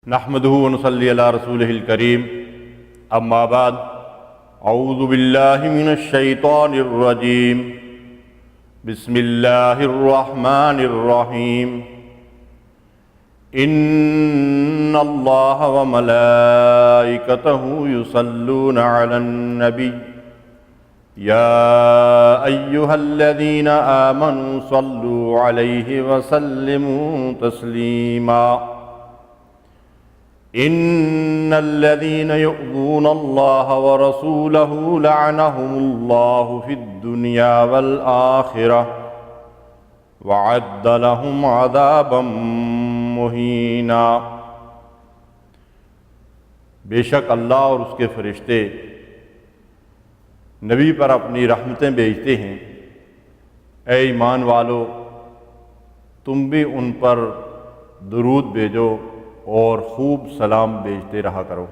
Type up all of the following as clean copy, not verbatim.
نحمدہ ونصلی علی رسولہ الکریم، اما بعد، اعوذ باللہ من الشیطان الرجیم، بسم اللہ الرحمن الرحیم۔ ان اللہ وملائکتہ یصلون علی النبی یا ایہا الذین آمنوا صلوا علیہ وسلموا تسلیما۔ ان الذين يؤذون الله ورسوله لعنهم الله في الدنيا والآخرة وعد لهم عذابا مهينا۔ بے شک اللہ اور اس کے فرشتے نبی پر اپنی رحمتیں بھیجتے ہیں۔ اے ایمان والو، تم بھی ان پر درود بھیجو اور خوب سلام بھیجتے رہا کرو۔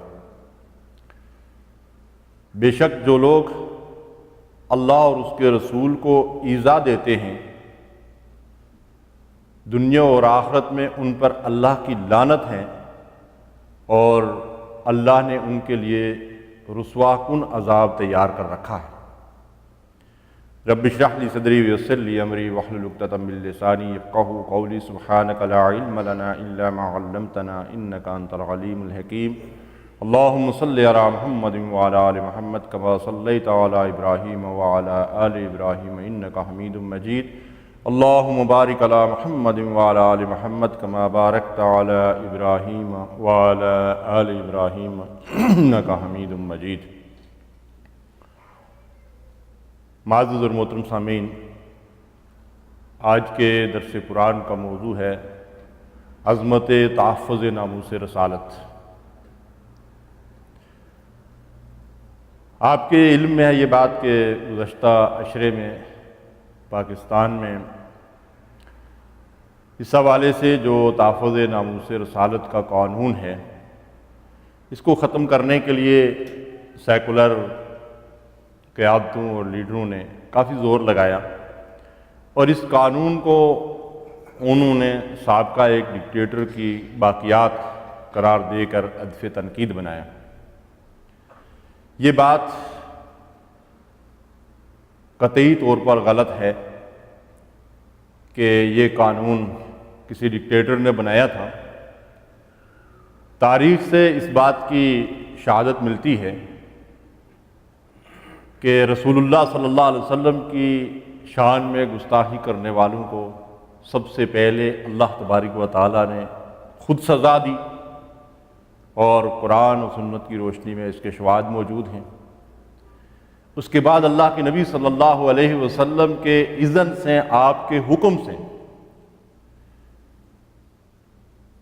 بے شک جو لوگ اللہ اور اس کے رسول کو ایذا دیتے ہیں، دنیا اور آخرت میں ان پر اللہ کی لعنت ہے اور اللہ نے ان کے لیے رسوا کن عذاب تیار کر رکھا ہے۔ رب اشرح لی صدری ویسر لی امری واحلل عقدۃ من لسانی یفقہوا قولی، سبحانک لا علم لنا الا ما علمتنا انک انت العلیم الحکیم۔ اللہم صلی علی محمد وعلی آل محمد کما صلیت علی ابراہیم وعلی آل ابراہیم انک حمید مجید۔ اللہم بارک علی محمد وعلی آل محمد کما بارکت علی ابراہیم وعلی آل ابراہیم انک حمید مجید۔ معزز اور محترم سامعین، آج کے درس قرآن کا موضوع ہے عظمت تحفظ ناموس رسالت۔ آپ کے علم میں ہے یہ بات کہ گزشتہ عشرے میں پاکستان میں اس حوالے سے جو تحفظ ناموس رسالت کا قانون ہے، اس کو ختم کرنے کے لیے سیکولر قیادتوں اور لیڈروں نے کافی زور لگایا، اور اس قانون کو انہوں نے سابقہ ایک ڈکٹیٹر کی باقیات قرار دے کر ہدف تنقید بنایا۔ یہ بات قطعی طور پر غلط ہے کہ یہ قانون کسی ڈکٹیٹر نے بنایا تھا۔ تاریخ سے اس بات کی شہادت ملتی ہے کہ رسول اللہ صلی اللہ علیہ وسلم کی شان میں گستاخی کرنے والوں کو سب سے پہلے اللہ تبارک و تعالیٰ نے خود سزا دی، اور قرآن و سنت کی روشنی میں اس کے شواہد موجود ہیں۔ اس کے بعد اللہ کے نبی صلی اللہ علیہ وسلم کے اذن سے، آپ کے حکم سے،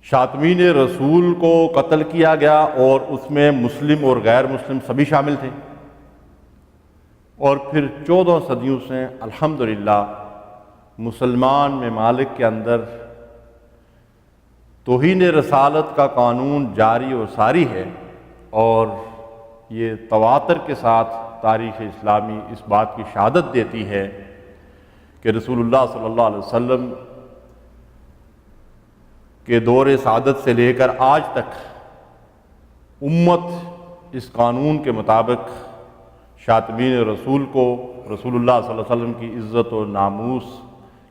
شاطمین رسول کو قتل کیا گیا، اور اس میں مسلم اور غیر مسلم سبھی شامل تھے۔ اور پھر 14 صدیوں سے الحمدللہ مسلمان ممالک کے اندر توہین رسالت کا قانون جاری و ساری ہے، اور یہ تواتر کے ساتھ تاریخ اسلامی اس بات کی شہادت دیتی ہے کہ رسول اللہ صلی اللہ علیہ وسلم کے دور سعادت سے لے کر آج تک امت اس قانون کے مطابق شاطمین رسول کو، رسول اللہ صلی اللہ علیہ وسلم کی عزت و ناموس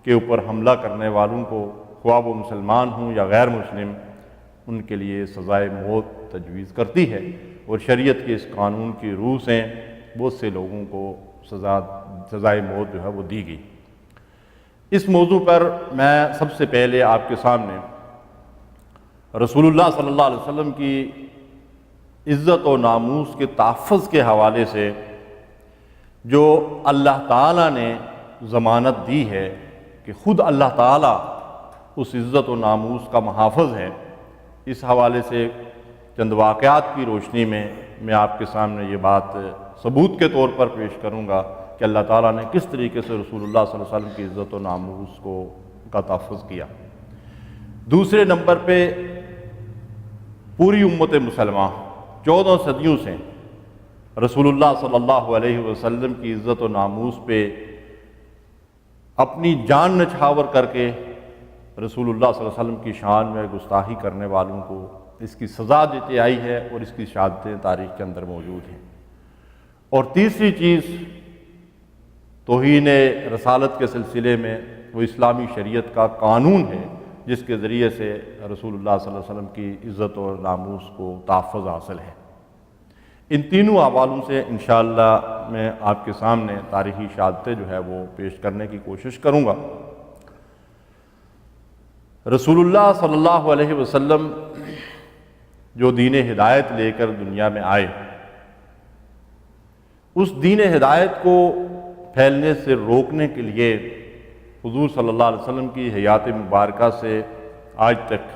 کے اوپر حملہ کرنے والوں کو، خواہ وہ مسلمان ہوں یا غیر مسلم، ان کے لیے سزائے موت تجویز کرتی ہے، اور شریعت کے اس قانون کی روح سے بہت سے لوگوں کو سزائے موت جو ہے وہ دی گئی۔ اس موضوع پر میں سب سے پہلے آپ کے سامنے رسول اللہ صلی اللہ علیہ وسلم کی عزت و ناموس کے تحفظ کے حوالے سے جو اللہ تعالیٰ نے ضمانت دی ہے کہ خود اللہ تعالیٰ اس عزت و ناموس کا محافظ ہے، اس حوالے سے چند واقعات کی روشنی میں آپ کے سامنے یہ بات ثبوت کے طور پر پیش کروں گا کہ اللہ تعالیٰ نے کس طریقے سے رسول اللہ صلی اللہ علیہ وسلم کی عزت و ناموس کا تحفظ کیا۔ دوسرے نمبر پہ پوری امت مسلمہ 14 صدیوں سے رسول اللہ صلی اللہ علیہ وسلم کی عزت و ناموس پہ اپنی جان نچھاور کر کے رسول اللہ صلی اللہ علیہ وسلم کی شان میں گستاخی کرنے والوں کو اس کی سزا دیتے آئی ہے اور اس کی شہادتیں تاریخ کے اندر موجود ہیں۔ اور تیسری چیز توہین رسالت کے سلسلے میں وہ اسلامی شریعت کا قانون ہے جس کے ذریعے سے رسول اللہ صلی اللہ علیہ وسلم کی عزت اور ناموس کو تحفظ حاصل ہے۔ ان تینوں حوالوں سے انشاءاللہ میں آپ کے سامنے تاریخی شہادتیں جو ہے وہ پیش کرنے کی کوشش کروں گا۔ رسول اللہ صلی اللہ علیہ وسلم جو دین ہدایت لے کر دنیا میں آئے، اس دین ہدایت کو پھیلنے سے روکنے کے لیے حضور صلی اللہ علیہ وسلم کی حیات مبارکہ سے آج تک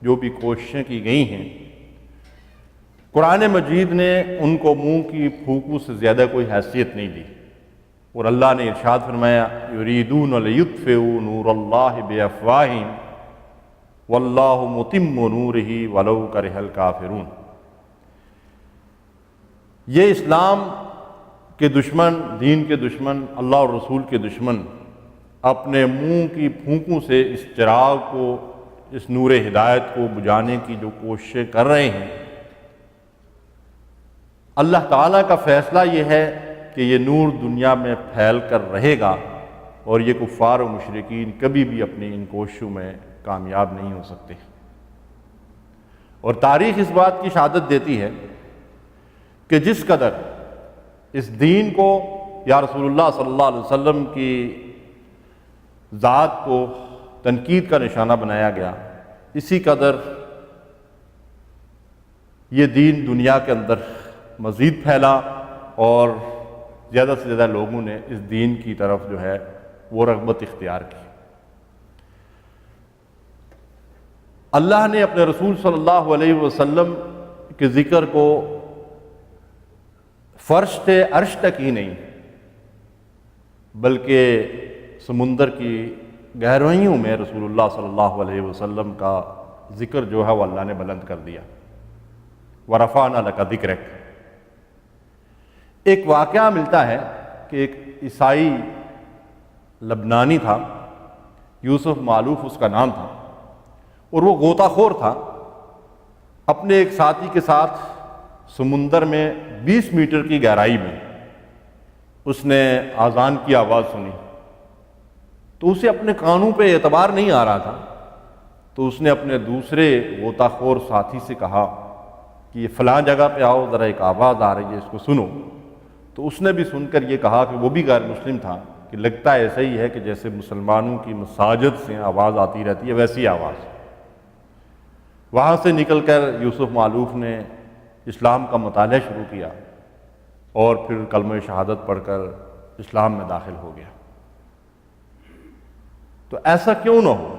جو بھی کوششیں کی گئی ہیں، قرآن مجید نے ان کو منہ کی پھونکوں سے زیادہ کوئی حیثیت نہیں دی، اور اللہ نے ارشاد فرمایا یریدون لیطفئوا نور اللہ بافواہہم واللہ متم نورہ ولو کرہ الکافرون۔ یہ اسلام کے دشمن، دین کے دشمن، اللہ اور رسول کے دشمن اپنے منہ کی پھونکوں سے اس چراغ کو، اس نور ہدایت کو بجھانے کی جو کوششیں کر رہے ہیں، اللہ تعالیٰ کا فیصلہ یہ ہے کہ یہ نور دنیا میں پھیل کر رہے گا، اور یہ کفار و مشرکین کبھی بھی اپنی ان کوششوں میں کامیاب نہیں ہو سکتے۔ اور تاریخ اس بات کی شہادت دیتی ہے کہ جس قدر اس دین کو یا رسول اللہ صلی اللہ علیہ وسلم کی ذات کو تنقید کا نشانہ بنایا گیا، اسی قدر یہ دین دنیا کے اندر مزید پھیلا اور زیادہ سے زیادہ لوگوں نے اس دین کی طرف جو ہے وہ رغبت اختیار کی۔ اللہ نے اپنے رسول صلی اللہ علیہ وسلم کے ذکر کو فرش سے عرش تک ہی نہیں بلکہ سمندر کی گہرائیوں میں رسول اللہ صلی اللہ علیہ وسلم کا ذکر جو ہے وہ اللہ نے بلند کر دیا۔ وَرَفَعْنَا لَكَ ذِكْرَكَ۔ ایک واقعہ ملتا ہے کہ ایک عیسائی لبنانی تھا، یوسف معلوف اس کا نام تھا، اور وہ غوطہ خور تھا۔ اپنے ایک ساتھی کے ساتھ سمندر میں 20 میٹر کی گہرائی میں اس نے اذان کی آواز سنی، تو اسے اپنے کانوں پہ اعتبار نہیں آ رہا تھا، تو اس نے اپنے دوسرے غوطہ خور ساتھی سے کہا کہ یہ فلاں جگہ پہ آؤ، ذرا ایک آواز آ رہی ہے، اس کو سنو۔ تو اس نے بھی سن کر یہ کہا کہ وہ بھی غیر مسلم تھا کہ لگتا ایسا ہی ہے کہ جیسے مسلمانوں کی مساجد سے آواز آتی رہتی ہے ویسی آواز۔ وہاں سے نکل کر یوسف معلوف نے اسلام کا مطالعہ شروع کیا اور پھر کلمہ شہادت پڑھ کر اسلام میں داخل ہو گیا۔ تو ایسا کیوں نہ ہو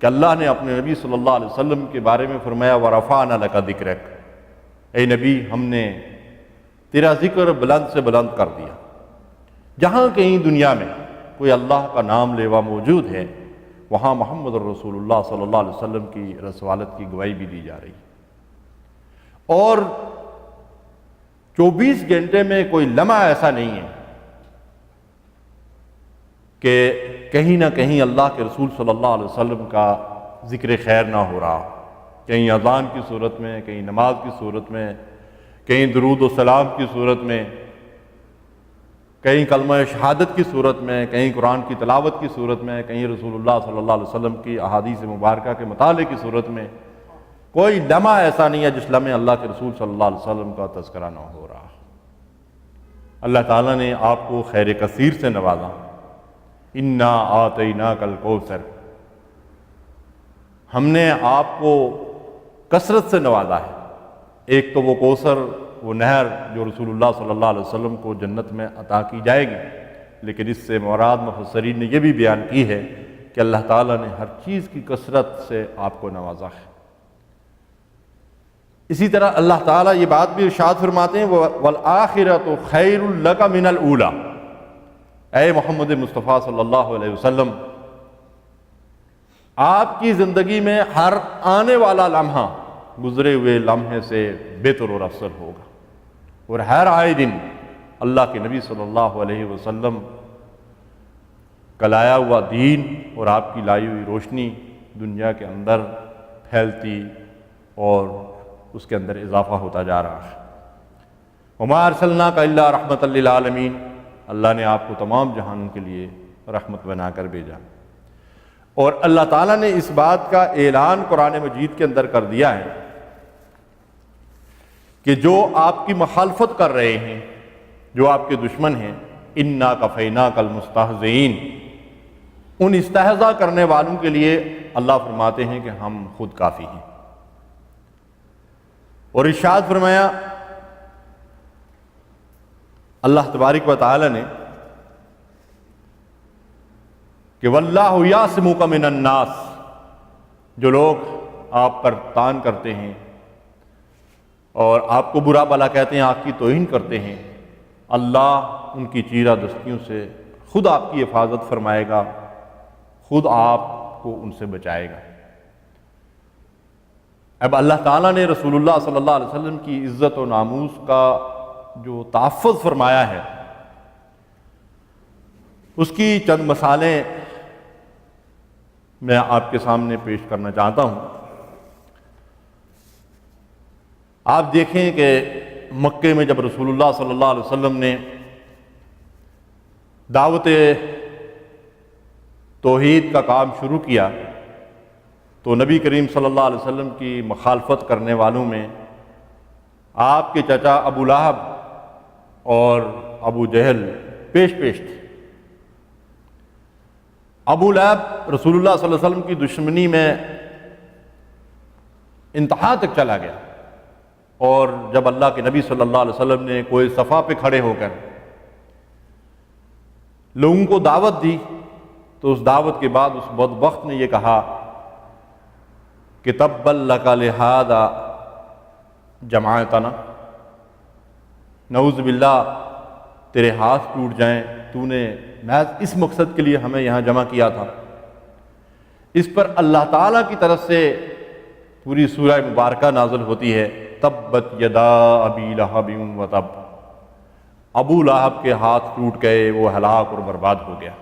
کہ اللہ نے اپنے نبی صلی اللہ علیہ وسلم کے بارے میں فرمایا وَرَفَعْنَا لَكَ ذِكْرَكَ، اے نبی ہم نے تیرا ذکر بلند سے بلند کر دیا۔ جہاں کہیں دنیا میں کوئی اللہ کا نام لیوا موجود ہے، وہاں محمد رسول اللہ صلی اللہ علیہ وسلم کی رسالت کی گواہی بھی دی جا رہی ہے، اور 24 گھنٹے میں کوئی لمحہ ایسا نہیں ہے کہ کہیں نہ کہیں اللہ کے رسول صلی اللہ علیہ وسلم کا ذکر خیر نہ ہو رہا، کہیں اذان کی صورت میں، کہیں نماز کی صورت میں، کہیں درود و سلام کی صورت میں، کہیں کلمہ شہادت کی صورت میں، کہیں قرآن کی تلاوت کی صورت میں، کہیں رسول اللہ صلی اللہ علیہ وسلم کی احادیث مبارکہ کے مطالعے کی صورت میں۔ کوئی لمحہ ایسا نہیں ہے جس لمحے اللہ کے رسول صلی اللہ علیہ وسلم کا تذکرہ نہ ہو رہا۔ اللہ تعالیٰ نے آپ کو خیر کثیر سے نوازا، انا آتیناک الکوثر، ہم نے آپ کو کثرت سے نوازا ہے۔ ایک تو وہ کوثر، وہ نہر جو رسول اللہ صلی اللہ علیہ وسلم کو جنت میں عطا کی جائے گی، لیکن اس سے مراد مفسرین نے یہ بھی بیان کی ہے کہ اللہ تعالیٰ نے ہر چیز کی کثرت سے آپ کو نوازا ہے۔ اسی طرح اللہ تعالیٰ یہ بات بھی ارشاد فرماتے ہیں وَالْآخِرَةُ خَيْرٌ لَكَ مِنَ الْأُولَى، اے محمد مصطفیٰ صلی اللہ علیہ وسلم، آپ کی زندگی میں ہر آنے والا لمحہ گزرے ہوئے لمحے سے بہتر اور افضل ہوگا، اور ہر آئے دن اللہ کے نبی صلی اللہ علیہ وسلم کا لایا ہوا دین اور آپ کی لائی ہوئی روشنی دنیا کے اندر پھیلتی اور اس کے اندر اضافہ ہوتا جا رہا ہے۔ وما ارسلناک الا رحمۃ للعالمین، اللہ نے آپ کو تمام جہانوں کے لیے رحمت بنا کر بھیجا۔ اور اللہ تعالیٰ نے اس بات کا اعلان قرآن مجید کے اندر کر دیا ہے کہ جو آپ کی مخالفت کر رہے ہیں، جو آپ کے دشمن ہیں، انا کفیناک المستہزئین، ان استہزاء کرنے والوں کے لیے اللہ فرماتے ہیں کہ ہم خود کافی ہیں۔ اور ارشاد فرمایا اللہ تبارک و تعالی نے کہ واللہ یعصمک من الناس، جو لوگ آپ پر تان کرتے ہیں اور آپ کو برا بھلا کہتے ہیں، آپ کی توہین کرتے ہیں، اللہ ان کی چیرہ دستیوں سے خود آپ کی حفاظت فرمائے گا، خود آپ کو ان سے بچائے گا۔ اب اللہ تعالیٰ نے رسول اللہ صلی اللہ علیہ وسلم کی عزت و ناموس کا جو تحفظ فرمایا ہے، اس کی چند مثالیں میں آپ کے سامنے پیش کرنا چاہتا ہوں۔ آپ دیکھیں کہ مکے میں جب رسول اللہ صلی اللہ علیہ وسلم نے دعوت توحید کا کام شروع کیا تو نبی کریم صلی اللہ علیہ وسلم کی مخالفت کرنے والوں میں آپ کے چچا ابو لہب اور ابو جہل پیش تھے۔ ابو لہب رسول اللہ صلی اللہ علیہ وسلم کی دشمنی میں انتہا تک چلا گیا، اور جب اللہ کے نبی صلی اللہ علیہ وسلم نے کوئی صفا پہ کھڑے ہو کر لوگوں کو دعوت دی تو اس دعوت کے بعد اس بدبخت نے یہ کہا کہ تبا لک لہذا جمعتنا، نعوذ باللہ تیرے ہاتھ ٹوٹ جائیں، تو نے محض اس مقصد کے لیے ہمیں یہاں جمع کیا تھا۔ اس پر اللہ تعالیٰ کی طرف سے پوری سورہ مبارکہ نازل ہوتی ہے، تبت یدا ابی لہب وتب، ابو لہب کے ہاتھ ٹوٹ گئے، وہ ہلاک اور برباد ہو گیا۔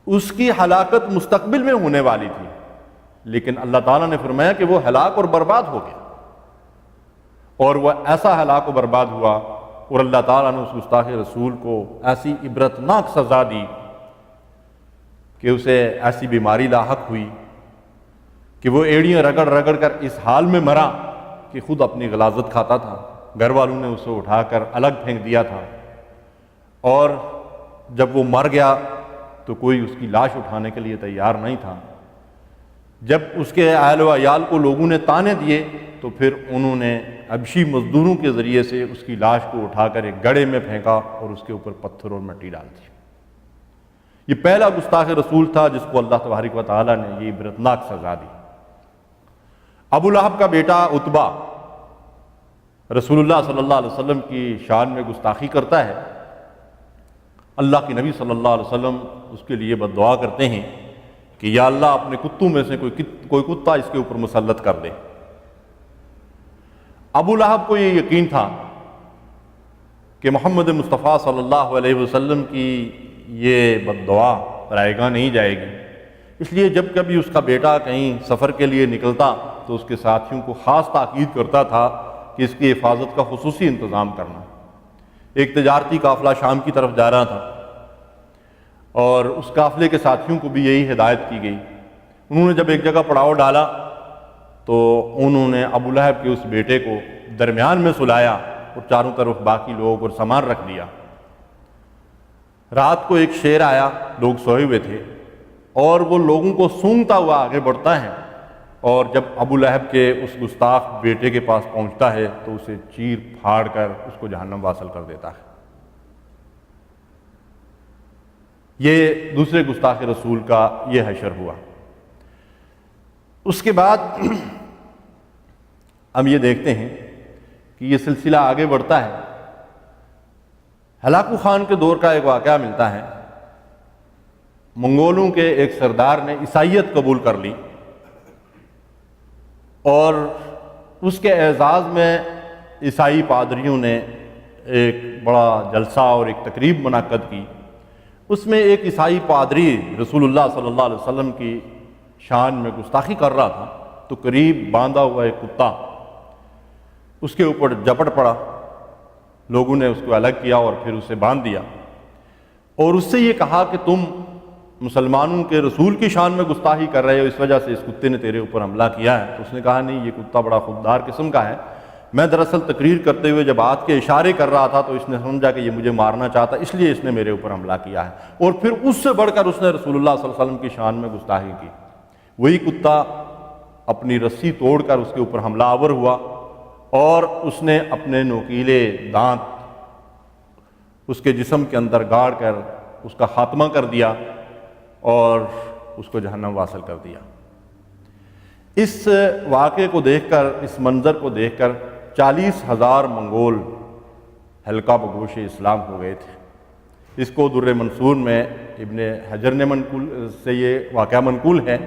اس کی ہلاکت مستقبل میں ہونے والی تھی، لیکن اللہ تعالیٰ نے فرمایا کہ وہ ہلاک اور برباد ہو گیا، اور وہ ایسا ہلاک و برباد ہوا، اور اللہ تعالیٰ نے اس گستاخ رسول کو ایسی عبرتناک سزا دی کہ اسے ایسی بیماری لاحق ہوئی کہ وہ ایڑیاں رگڑ کر اس حال میں مرا کہ خود اپنی غلاظت کھاتا تھا، گھر والوں نے اسے اٹھا کر الگ پھینک دیا تھا، اور جب وہ مر گیا تو کوئی اس کی لاش اٹھانے کے لیے تیار نہیں تھا۔ جب اس کے اہل و عیال کو لوگوں نے تانے دیے تو پھر انہوں نے حبشی مزدوروں کے ذریعے سے اس کی لاش کو اٹھا کر ایک گڑھے میں پھینکا اور اس کے اوپر پتھر اور مٹی ڈال دی۔ یہ پہلا گستاخ رسول تھا جس کو اللہ تبارک و تعالیٰ نے یہ عبرتناک سزا دی۔ ابو لہب کا بیٹا عتبہ رسول اللہ صلی اللہ علیہ وسلم کی شان میں گستاخی کرتا ہے، اللہ کے نبی صلی اللہ علیہ وسلم اس کے لیے بد دعا کرتے ہیں کہ یا اللہ اپنے کتوں میں سے کوئی کتا اس کے اوپر مسلط کر دے۔ ابو لہب کو یہ یقین تھا کہ محمد مصطفیٰ صلی اللہ علیہ وسلم کی یہ بد دعا رائے گاہ نہیں جائے گی، اس لیے جب کبھی اس کا بیٹا کہیں سفر کے لیے نکلتا تو اس کے ساتھیوں کو خاص تاکید کرتا تھا کہ اس کی حفاظت کا خصوصی انتظام کرنا۔ ایک تجارتی قافلہ شام کی طرف جا رہا تھا اور اس قافلے کے ساتھیوں کو بھی یہی ہدایت کی گئی۔ انہوں نے جب ایک جگہ پڑاؤ ڈالا تو انہوں نے ابو لہب کے اس بیٹے کو درمیان میں سلایا اور چاروں طرف باقی لوگ اور سامان رکھ دیا۔ رات کو ایک شیر آیا، لوگ سوئے ہوئے تھے، اور وہ لوگوں کو سونگتا ہوا آگے بڑھتا ہے، اور جب ابو لہب کے اس گستاخ بیٹے کے پاس پہنچتا ہے تو اسے چیر پھاڑ کر اس کو جہنم واصل کر دیتا ہے۔ یہ دوسرے گستاخ رسول کا یہ حشر ہوا۔ اس کے بعد ہم یہ دیکھتے ہیں کہ یہ سلسلہ آگے بڑھتا ہے۔ ہلاکو خان کے دور کا ایک واقعہ ملتا ہے۔ منگولوں کے ایک سردار نے عیسائیت قبول کر لی، اور اس کے اعزاز میں عیسائی پادریوں نے ایک بڑا جلسہ اور ایک تقریب منعقد کی۔ اس میں ایک عیسائی پادری رسول اللہ صلی اللہ علیہ وسلم کی شان میں گستاخی کر رہا تھا تو قریب باندھا ہوا ایک کتا اس کے اوپر جپٹ پڑا. لوگوں نے اس کو الگ کیا اور پھر اسے باندھ دیا اور اس سے یہ کہا کہ تم مسلمانوں کے رسول کی شان میں گستاخی کر رہے ہو، اس وجہ سے اس کتے نے تیرے اوپر حملہ کیا ہے. تو اس نے کہا نہیں، یہ کتا بڑا خوددار قسم کا ہے، میں دراصل تقریر کرتے ہوئے جب ہاتھ کے اشارے کر رہا تھا تو اس نے سمجھا کہ یہ مجھے مارنا چاہتا، اس لیے اس نے میرے اوپر حملہ کیا ہے. اور پھر اس سے بڑھ کر اس نے رسول اللہ صلی اللہ علیہ وسلم کی شان میں گستاخی کی. وہی کتا اپنی رسی توڑ کر اس کے اوپر حملہ آور ہوا اور اس نے اپنے نوکیلے دانت اس کے جسم کے اندر گاڑ کر اس کا خاتمہ کر دیا اور اس کو جہنم واصل کر دیا. اس واقعے کو دیکھ کر، اس منظر کو دیکھ کر 40,000 منگول حلقہ بگوش اسلام ہو گئے تھے. اس کو در منصور میں ابن حجر نے منقول سے یہ واقعہ منقول ہے.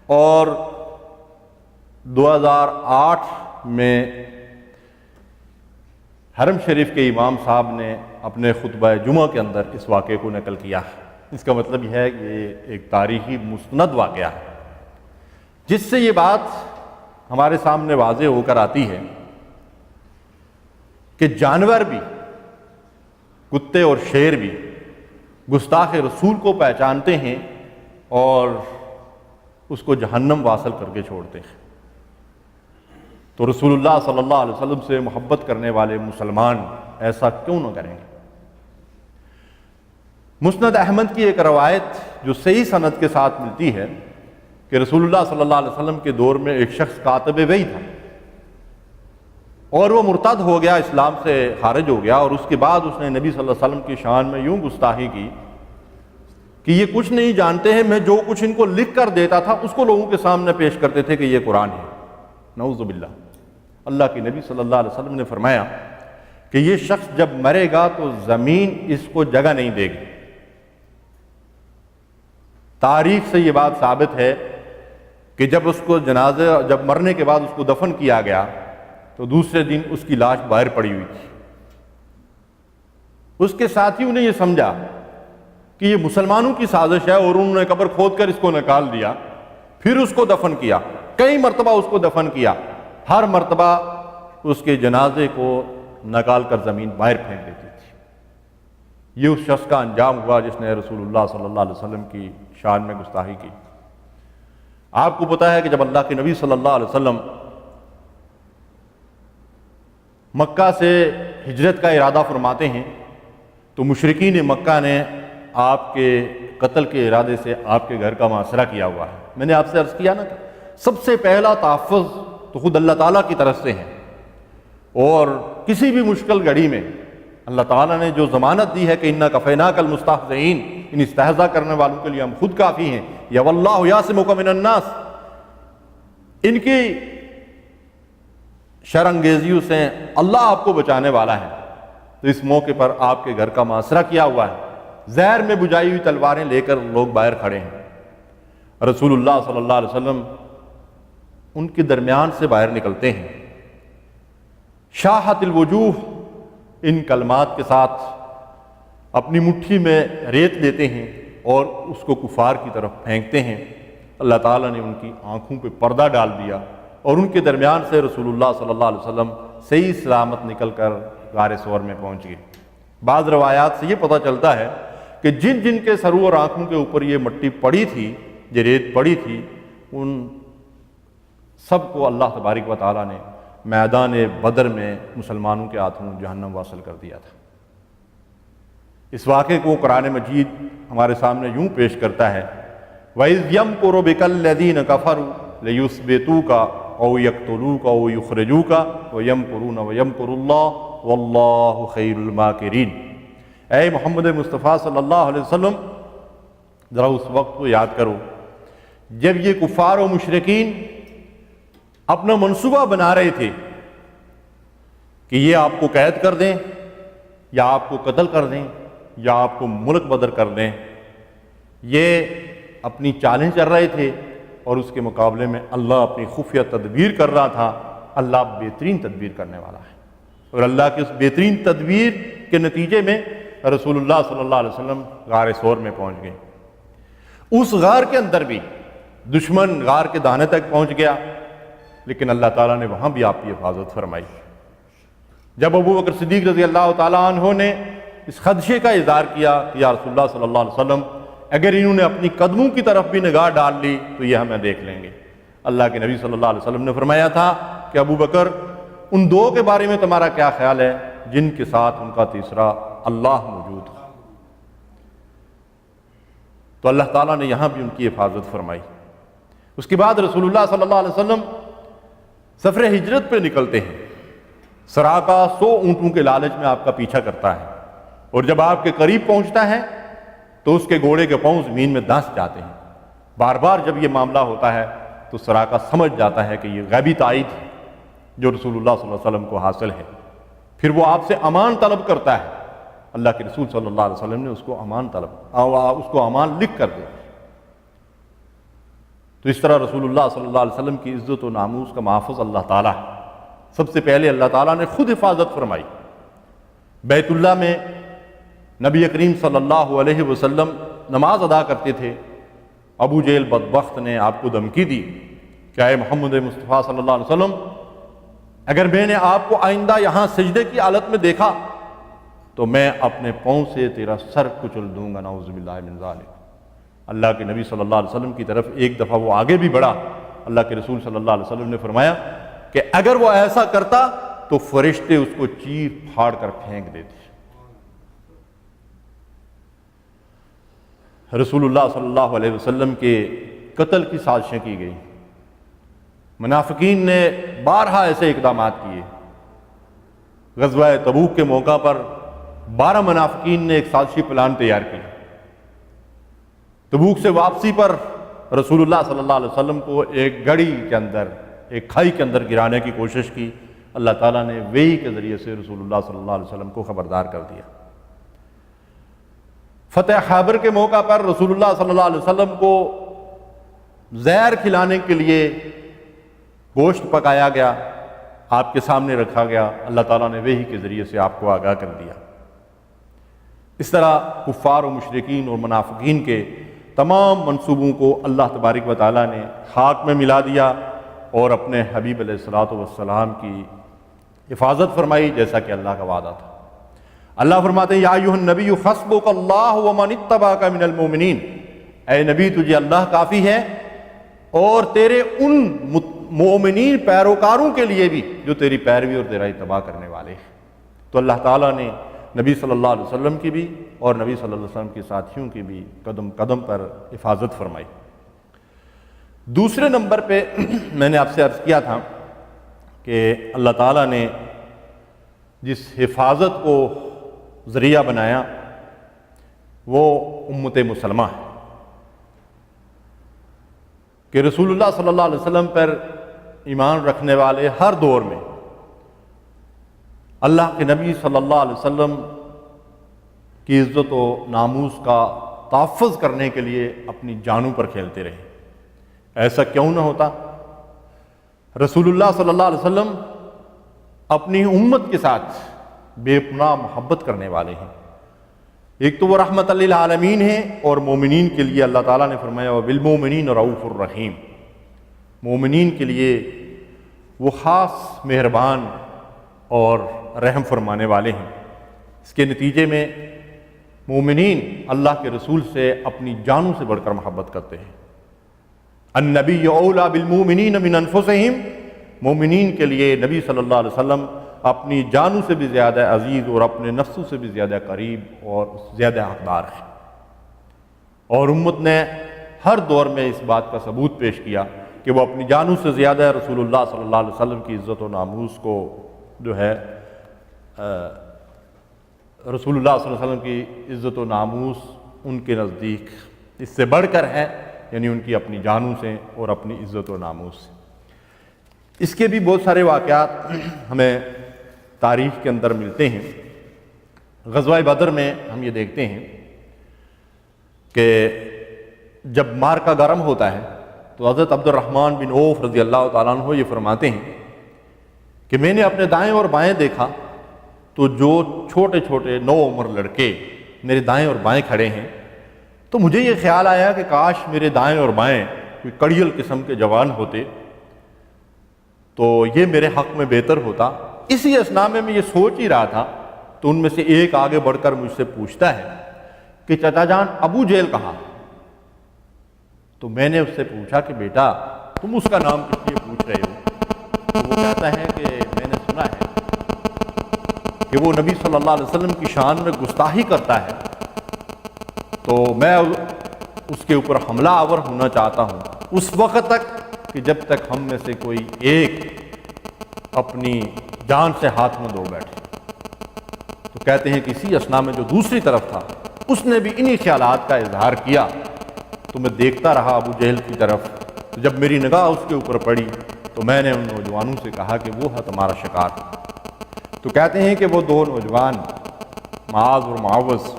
اور 2008 میں حرم شریف کے امام صاحب نے اپنے خطبہ جمعہ کے اندر اس واقعے کو نقل کیا. اس کا مطلب یہ ہے کہ یہ ایک تاریخی مستند واقعہ ہے جس سے یہ بات ہمارے سامنے واضح ہو کر آتی ہے کہ جانور بھی، کتے اور شیر بھی گستاخ رسول کو پہچانتے ہیں اور اس کو جہنم واصل کر کے چھوڑتے ہیں. تو رسول اللہ صلی اللہ علیہ وسلم سے محبت کرنے والے مسلمان ایسا کیوں نہ کریں گے؟ مسند احمد کی ایک روایت جو صحیح سند کے ساتھ ملتی ہے کہ رسول اللہ صلی اللہ علیہ وسلم کے دور میں ایک شخص کاتب وحی تھا اور وہ مرتد ہو گیا، اسلام سے خارج ہو گیا، اور اس کے بعد اس نے نبی صلی اللہ علیہ وسلم کی شان میں یوں گستاخی کی کہ یہ کچھ نہیں جانتے ہیں، میں جو کچھ ان کو لکھ کر دیتا تھا اس کو لوگوں کے سامنے پیش کرتے تھے کہ یہ قرآن ہے. نعوذ باللہ. اللہ کے نبی صلی اللہ علیہ وسلم نے فرمایا کہ یہ شخص جب مرے گا تو زمین اس کو جگہ نہیں دے گی. تاریخ سے یہ بات ثابت ہے کہ جب اس کو جب مرنے کے بعد اس کو دفن کیا گیا تو دوسرے دن اس کی لاش باہر پڑی ہوئی تھی. اس کے ساتھیوں نے یہ سمجھا کہ یہ مسلمانوں کی سازش ہے اور انہوں نے قبر کھود کر اس کو نکال دیا، پھر اس کو دفن کیا. کئی مرتبہ اس کو دفن کیا، ہر مرتبہ اس کے جنازے کو نکال کر زمین باہر پھینک دیتی تھی. یہ اس شخص کا انجام ہوا جس نے رسول اللہ صلی اللہ علیہ وسلم کی شان میں گستاخی کی. آپ کو پتہ ہے کہ جب اللہ کے نبی صلی اللہ علیہ وسلم مکہ سے ہجرت کا ارادہ فرماتے ہیں تو مشرکین مکہ نے آپ کے قتل کے ارادے سے آپ کے گھر کا محاصرہ کیا ہوا ہے. میں نے آپ سے عرض کیا نا کہ سب سے پہلا تحفظ تو خود اللہ تعالیٰ کی طرف سے ہے، اور کسی بھی مشکل گھڑی میں اللہ تعالیٰ نے جو ضمانت دی ہے کہ اِنَّا کَفَيْنَاكَ الْمُسْتَهْزِئِينَ، ان استہزاء کرنے والوں کے لیے ہم خود کافی ہیں. یا وَاللَّهُ يَعْصِمُكَ مِنَ النَّاسِ، ان کی شر انگیزیوں سے اللہ آپ کو بچانے والا ہے. تو اس موقع پر آپ کے گھر کا محاصرہ کیا ہوا ہے، زہر میں بجائی ہوئی تلواریں لے کر لوگ باہر کھڑے ہیں. رسول اللہ صلی اللہ علیہ وسلم ان کے درمیان سے باہر نکلتے ہیں. شاہت الوجوہ ان کلمات کے ساتھ اپنی مٹھی میں ریت لیتے ہیں اور اس کو کفار کی طرف پھینکتے ہیں. اللہ تعالیٰ نے ان کی آنکھوں پہ پردہ ڈال دیا اور ان کے درمیان سے رسول اللہ صلی اللہ علیہ وسلم صحیح سلامت نکل کر غار ثور میں پہنچ گئے. بعض روایات سے یہ پتہ چلتا ہے کہ جن جن کے سروں اور آنکھوں کے اوپر یہ مٹی پڑی تھی، یہ ریت پڑی تھی، ان سب کو اللہ تبارک و تعالیٰ نے میدان بدر میں مسلمانوں کے ہاتھوں جہنم واصل کر دیا تھا. اس واقعے کو قرآن مجید ہمارے سامنے یوں پیش کرتا ہے وَإِذْ يَمْكُرُ بِكَ الَّذِينَ كَفَرُوا لِيُثْبِتُوكَ أَوْ يَقْتُلُوكَ أَوْ يُخْرِجُوكَ وَيَمْكُرُونَ وَيَمْكُرُ اللَّهُ وَاللَّهُ خَيْرُ الْمَاكِرِينَ. اے محمد مصطفیٰ صلی اللہ علیہ وسلم، ذرا اس وقت کو یاد کرو جب یہ کفار و مشرکین اپنا منصوبہ بنا رہے تھے کہ یہ آپ کو قید کر دیں یا آپ کو قتل کر دیں یا آپ کو ملک بدر کر دیں. یہ اپنی چالیں چل رہے تھے اور اس کے مقابلے میں اللہ اپنی خفیہ تدبیر کر رہا تھا. اللہ بہترین تدبیر کرنے والا ہے، اور اللہ کی اس بہترین تدبیر کے نتیجے میں رسول اللہ صلی اللہ علیہ وسلم غار ثور میں پہنچ گئے. اس غار کے اندر بھی دشمن غار کے دانے تک پہنچ گیا، لیکن اللہ تعالیٰ نے وہاں بھی آپ کی حفاظت فرمائی۔ جب ابو بکر صدیق رضی اللہ تعالیٰ عنہ نے اس خدشے کا اظہار کیا کہ یا رسول اللہ صلی اللہ علیہ وسلم اگر انہوں نے اپنی قدموں کی طرف بھی نگاہ ڈال لی تو یہ ہمیں دیکھ لیں گے، اللہ کے نبی صلی اللہ علیہ وسلم نے فرمایا تھا کہ ابو بکر ان دو کے بارے میں تمہارا کیا خیال ہے جن کے ساتھ ان کا تیسرا اللہ موجود ہے؟ تو اللہ تعالیٰ نے یہاں بھی ان کی حفاظت فرمائی۔ اس کے بعد رسول اللہ صلی اللہ علیہ وسلم سفر ہجرت پہ نکلتے ہیں۔ سراقہ 100 اونٹوں کے لالچ میں آپ کا پیچھا کرتا ہے، اور جب آپ کے قریب پہنچتا ہے تو اس کے گھوڑے کے پاؤں زمین میں دھنس جاتے ہیں۔ بار بار جب یہ معاملہ ہوتا ہے تو سراقہ سمجھ جاتا ہے کہ یہ غیبی تائید ہے جو رسول اللہ صلی اللہ علیہ وسلم کو حاصل ہے۔ پھر وہ آپ سے امان طلب کرتا ہے، اللہ کے رسول صلی اللہ علیہ وسلم نے اس کو امان لکھ کر دیا۔ تو اس طرح رسول اللہ صلی اللہ علیہ وسلم کی عزت و ناموس کا محافظ اللہ تعالیٰ ہے۔ سب سے پہلے اللہ تعالیٰ نے خود حفاظت فرمائی۔ بیت اللہ میں نبی کریم صلی اللہ علیہ وسلم نماز ادا کرتے تھے، ابو جہل بدبخت نے آپ کو دھمکی دی کہ اے محمد مصطفیٰ صلی اللہ علیہ وسلم اگر میں نے آپ کو آئندہ یہاں سجدے کی حالت میں دیکھا تو میں اپنے پاؤں سے تیرا سر کچل دوں گا، نعوذ باللہ من ذالک۔ اللہ کے نبی صلی اللہ علیہ وسلم کی طرف ایک دفعہ وہ آگے بھی بڑھا، اللہ کے رسول صلی اللہ علیہ وسلم نے فرمایا کہ اگر وہ ایسا کرتا تو فرشتے اس کو چیر پھاڑ کر پھینک دیتے۔ رسول اللہ صلی اللہ علیہ وسلم کے قتل کی سازشیں کی گئی، منافقین نے بارہا ایسے اقدامات کیے۔ غزوہ تبوک کے موقع پر 12 منافقین نے ایک سازشی پلان تیار کی۔ تبوک سے واپسی پر رسول اللہ صلی اللہ علیہ وسلم کو ایک گڑھی کے اندر، ایک کھائی کے اندر گرانے کی کوشش کی۔ اللہ تعالیٰ نے وحی کے ذریعے سے رسول اللہ صلی اللہ علیہ وسلم کو خبردار کر دیا۔ فتح خیبر کے موقع پر رسول اللہ صلی اللہ علیہ وسلم کو زہر کھلانے کے لیے گوشت پکایا گیا، آپ کے سامنے رکھا گیا، اللہ تعالیٰ نے وحی کے ذریعے سے آپ کو آگاہ کر دیا۔ اس طرح کفار و مشرکین اور منافقین کے تمام منصوبوں کو اللہ تبارک و تعالیٰ نے خاک میں ملا دیا اور اپنے حبیب علیہ الصلوۃ والسلام کی حفاظت فرمائی، جیسا کہ اللہ کا وعدہ تھا۔ اللہ فرماتے ہیں یا ایھا النبی حسبک اللہ ومن اتبعک من المؤمنین، اے نبی تجھے اللہ کافی ہے اور تیرے ان مومنین پیروکاروں کے لیے بھی جو تیری پیروی اور تیرا اتباع کرنے والے ہیں۔ تو اللہ تعالیٰ نے نبی صلی اللہ علیہ وسلم کی بھی اور نبی صلی اللہ علیہ وسلم کے ساتھیوں کی بھی قدم قدم پر حفاظت فرمائی۔ دوسرے نمبر پہ میں نے آپ سے عرض کیا تھا کہ اللہ تعالیٰ نے جس حفاظت کو ذریعہ بنایا وہ امت مسلمہ ہے، کہ رسول اللہ صلی اللہ علیہ وسلم پر ایمان رکھنے والے ہر دور میں اللہ کے نبی صلی اللہ علیہ وسلم کی عزت و ناموس کا تحفظ کرنے کے لیے اپنی جانوں پر کھیلتے رہے۔ ایسا کیوں نہ ہوتا؟ رسول اللہ صلی اللہ علیہ وسلم اپنی امت کے ساتھ بے پناہ محبت کرنے والے ہیں۔ ایک تو وہ رحمت للعالمین ہیں، اور مومنین کے لیے اللہ تعالیٰ نے فرمایا وبالمؤمنین رؤوف الرحیم، مومنین کے لیے وہ خاص مہربان اور رحم فرمانے والے ہیں۔ اس کے نتیجے میں مومنین اللہ کے رسول سے اپنی جانوں سے بڑھ کر محبت کرتے ہیں۔ النبی اولیٰ بالمؤمنین من انفسہم، مومنین کے لیے نبی صلی اللہ علیہ وسلم اپنی جانوں سے بھی زیادہ عزیز اور اپنے نفسوں سے بھی زیادہ قریب اور زیادہ حقدار ہیں۔ اور امت نے ہر دور میں اس بات کا ثبوت پیش کیا کہ وہ اپنی جانوں سے زیادہ رسول اللہ صلی اللہ علیہ وسلم کی عزت و ناموس کو جو ہے رسول اللہ صلی اللہ علیہ وسلم کی عزت و ناموس ان کے نزدیک اس سے بڑھ کر ہے، یعنی ان کی اپنی جانوں سے اور اپنی عزت و ناموس سے۔ اس کے بھی بہت سارے واقعات ہمیں تاریخ کے اندر ملتے ہیں۔ غزوہ بدر میں ہم یہ دیکھتے ہیں کہ جب معرکہ گرم ہوتا ہے تو حضرت عبد الرحمن بن عوف رضی اللہ تعالیٰ عنہ یہ فرماتے ہیں کہ میں نے اپنے دائیں اور بائیں دیکھا تو جو چھوٹے چھوٹے نو عمر لڑکے میرے دائیں اور بائیں کھڑے ہیں، تو مجھے یہ خیال آیا کہ کاش میرے دائیں اور بائیں کوئی کڑیل قسم کے جوان ہوتے تو یہ میرے حق میں بہتر ہوتا۔ اسی اثناء میں یہ سوچ ہی رہا تھا تو ان میں سے ایک آگے بڑھ کر مجھ سے پوچھتا ہے کہ چچا جان ابو جہل کہاں؟ تو میں نے اس سے پوچھا کہ بیٹا تم اس کا نام کس لیے پوچھ رہے ہو؟ تو وہ کہتا ہے کہ میں نے سنا ہے کہ وہ نبی صلی اللہ علیہ وسلم کی شان میں گستاخی کرتا ہے، تو میں اس کے اوپر حملہ آور ہونا چاہتا ہوں اس وقت تک کہ جب تک ہم میں سے کوئی ایک اپنی جان سے ہاتھ میں دھو بیٹھے۔ تو کہتے ہیں کہ اسی اثناء میں جو دوسری طرف تھا اس نے بھی انہی خیالات کا اظہار کیا، تو میں دیکھتا رہا ابو جہل کی طرف۔ تو جب میری نگاہ اس کے اوپر پڑی تو میں نے ان نوجوانوں سے کہا کہ وہ ہے تمہارا شکار۔ تو کہتے ہیں کہ وہ دو نوجوان معاذ اور معوذ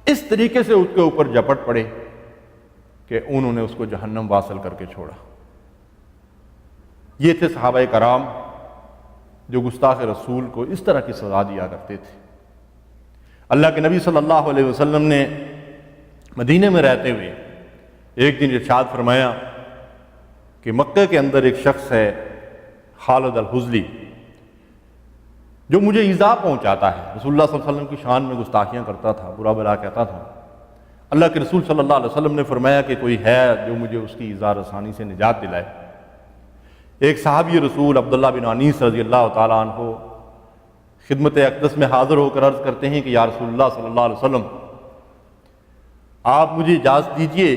اس طریقے سے اس کے اوپر جپٹ پڑے کہ انہوں نے اس کو جہنم واصل کر کے چھوڑا۔ یہ تھے صحابہ کرام جو گستاخ رسول کو اس طرح کی سزا دیا کرتے تھے۔ اللہ کے نبی صلی اللہ علیہ وسلم نے مدینے میں رہتے ہوئے ایک دن ارشاد فرمایا کہ مکہ کے اندر ایک شخص ہے خالد الحزلی جو مجھے ایذا پہنچاتا ہے، رسول اللہ صلی اللہ علیہ وسلم کی شان میں گستاخیاں کرتا تھا، برا بلا کہتا تھا۔ اللہ کے رسول صلی اللہ علیہ وسلم نے فرمایا کہ کوئی ہے جو مجھے اس کی ایذا رسانی سے نجات دلائے۔ ایک صحابی رسول عبداللہ بن انیس رضی اللہ تعالیٰ عنہ خدمت اقدس میں حاضر ہو کر عرض کرتے ہیں کہ یا رسول اللہ صلی اللہ علیہ وسلم آپ مجھے اجازت دیجئے،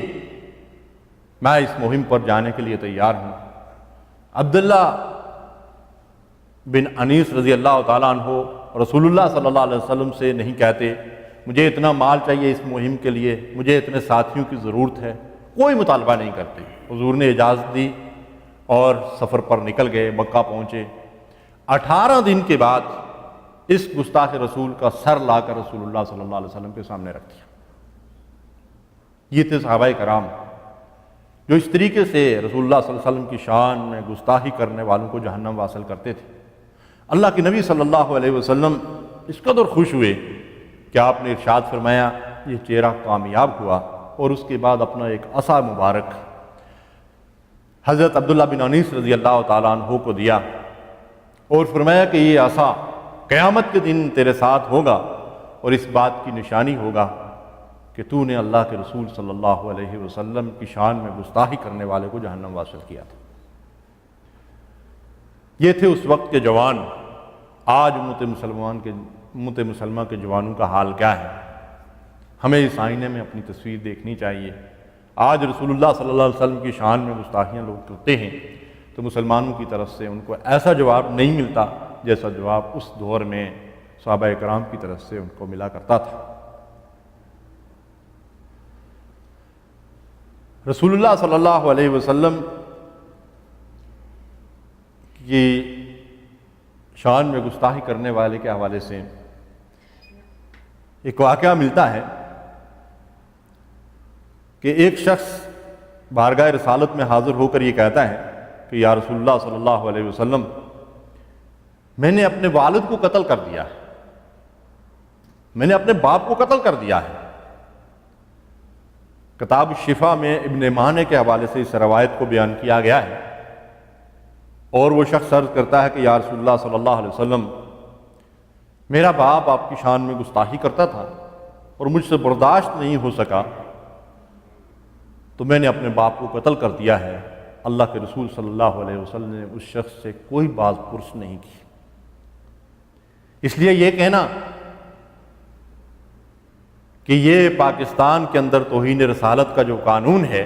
میں اس مہم پر جانے کے لیے تیار ہوں۔ عبداللہ بن انیس رضی اللہ تعالیٰ عنہ رسول اللہ صلی اللہ علیہ وسلم سے نہیں کہتے مجھے اتنا مال چاہیے اس مہم کے لیے، مجھے اتنے ساتھیوں کی ضرورت ہے، کوئی مطالبہ نہیں کرتے۔ حضور نے اجازت دی اور سفر پر نکل گئے، مکہ پہنچے۔ 18 دن کے بعد اس گستاخ رسول کا سر لا کر رسول اللہ صلی اللہ علیہ وسلم کے سامنے رکھ دیا۔ یہ تھے صحابہ کرام جو اس طریقے سے رسول اللہ صلی اللہ علیہ وسلم کی شان میں گستاخی کرنے والوں کو جہنم واصل کرتے تھے۔ اللہ کے نبی صلی اللہ علیہ وسلم اس قدر خوش ہوئے کہ آپ نے ارشاد فرمایا یہ چہرہ کامیاب ہوا، اور اس کے بعد اپنا ایک عصا مبارک حضرت عبداللہ بن انیس رضی اللہ تعالیٰ عنہ کو دیا اور فرمایا کہ یہ عصا قیامت کے دن تیرے ساتھ ہوگا، اور اس بات کی نشانی ہوگا کہ تو نے اللہ کے رسول صلی اللہ علیہ وسلم کی شان میں گستاخی کرنے والے کو جہنم واصل کیا تھا۔ یہ تھے اس وقت کے جوان۔ آج امت مسلمہ کے جوانوں کا حال کیا ہے؟ ہمیں اس آئینے میں اپنی تصویر دیکھنی چاہیے۔ آج رسول اللہ صلی اللہ علیہ وسلم کی شان میں گستاخیاں لوگ کرتے ہیں تو مسلمانوں کی طرف سے ان کو ایسا جواب نہیں ملتا جیسا جواب اس دور میں صحابہ کرام کی طرف سے ان کو ملا کرتا تھا۔ رسول اللہ صلی اللہ علیہ وسلم کی شان میں گستاخی کرنے والے کے حوالے سے ایک واقعہ ملتا ہے کہ ایک شخص بارگاہ رسالت میں حاضر ہو کر یہ کہتا ہے کہ یا رسول اللہ صلی اللہ علیہ وسلم میں نے اپنے والد کو قتل کر دیا ہے، میں نے اپنے باپ کو قتل کر دیا ہے۔ کتاب الشفا میں ابن مانے کے حوالے سے اس روایت کو بیان کیا گیا ہے، اور وہ شخص عرض کرتا ہے کہ یا رسول اللہ صلی اللہ علیہ وسلم میرا باپ آپ کی شان میں گستاخی کرتا تھا اور مجھ سے برداشت نہیں ہو سکا تو میں نے اپنے باپ کو قتل کر دیا ہے۔ اللہ کے رسول صلی اللہ علیہ وسلم نے اس شخص سے کوئی باز پرس نہیں کی۔ اس لیے یہ کہنا کہ یہ پاکستان کے اندر توہین رسالت کا جو قانون ہے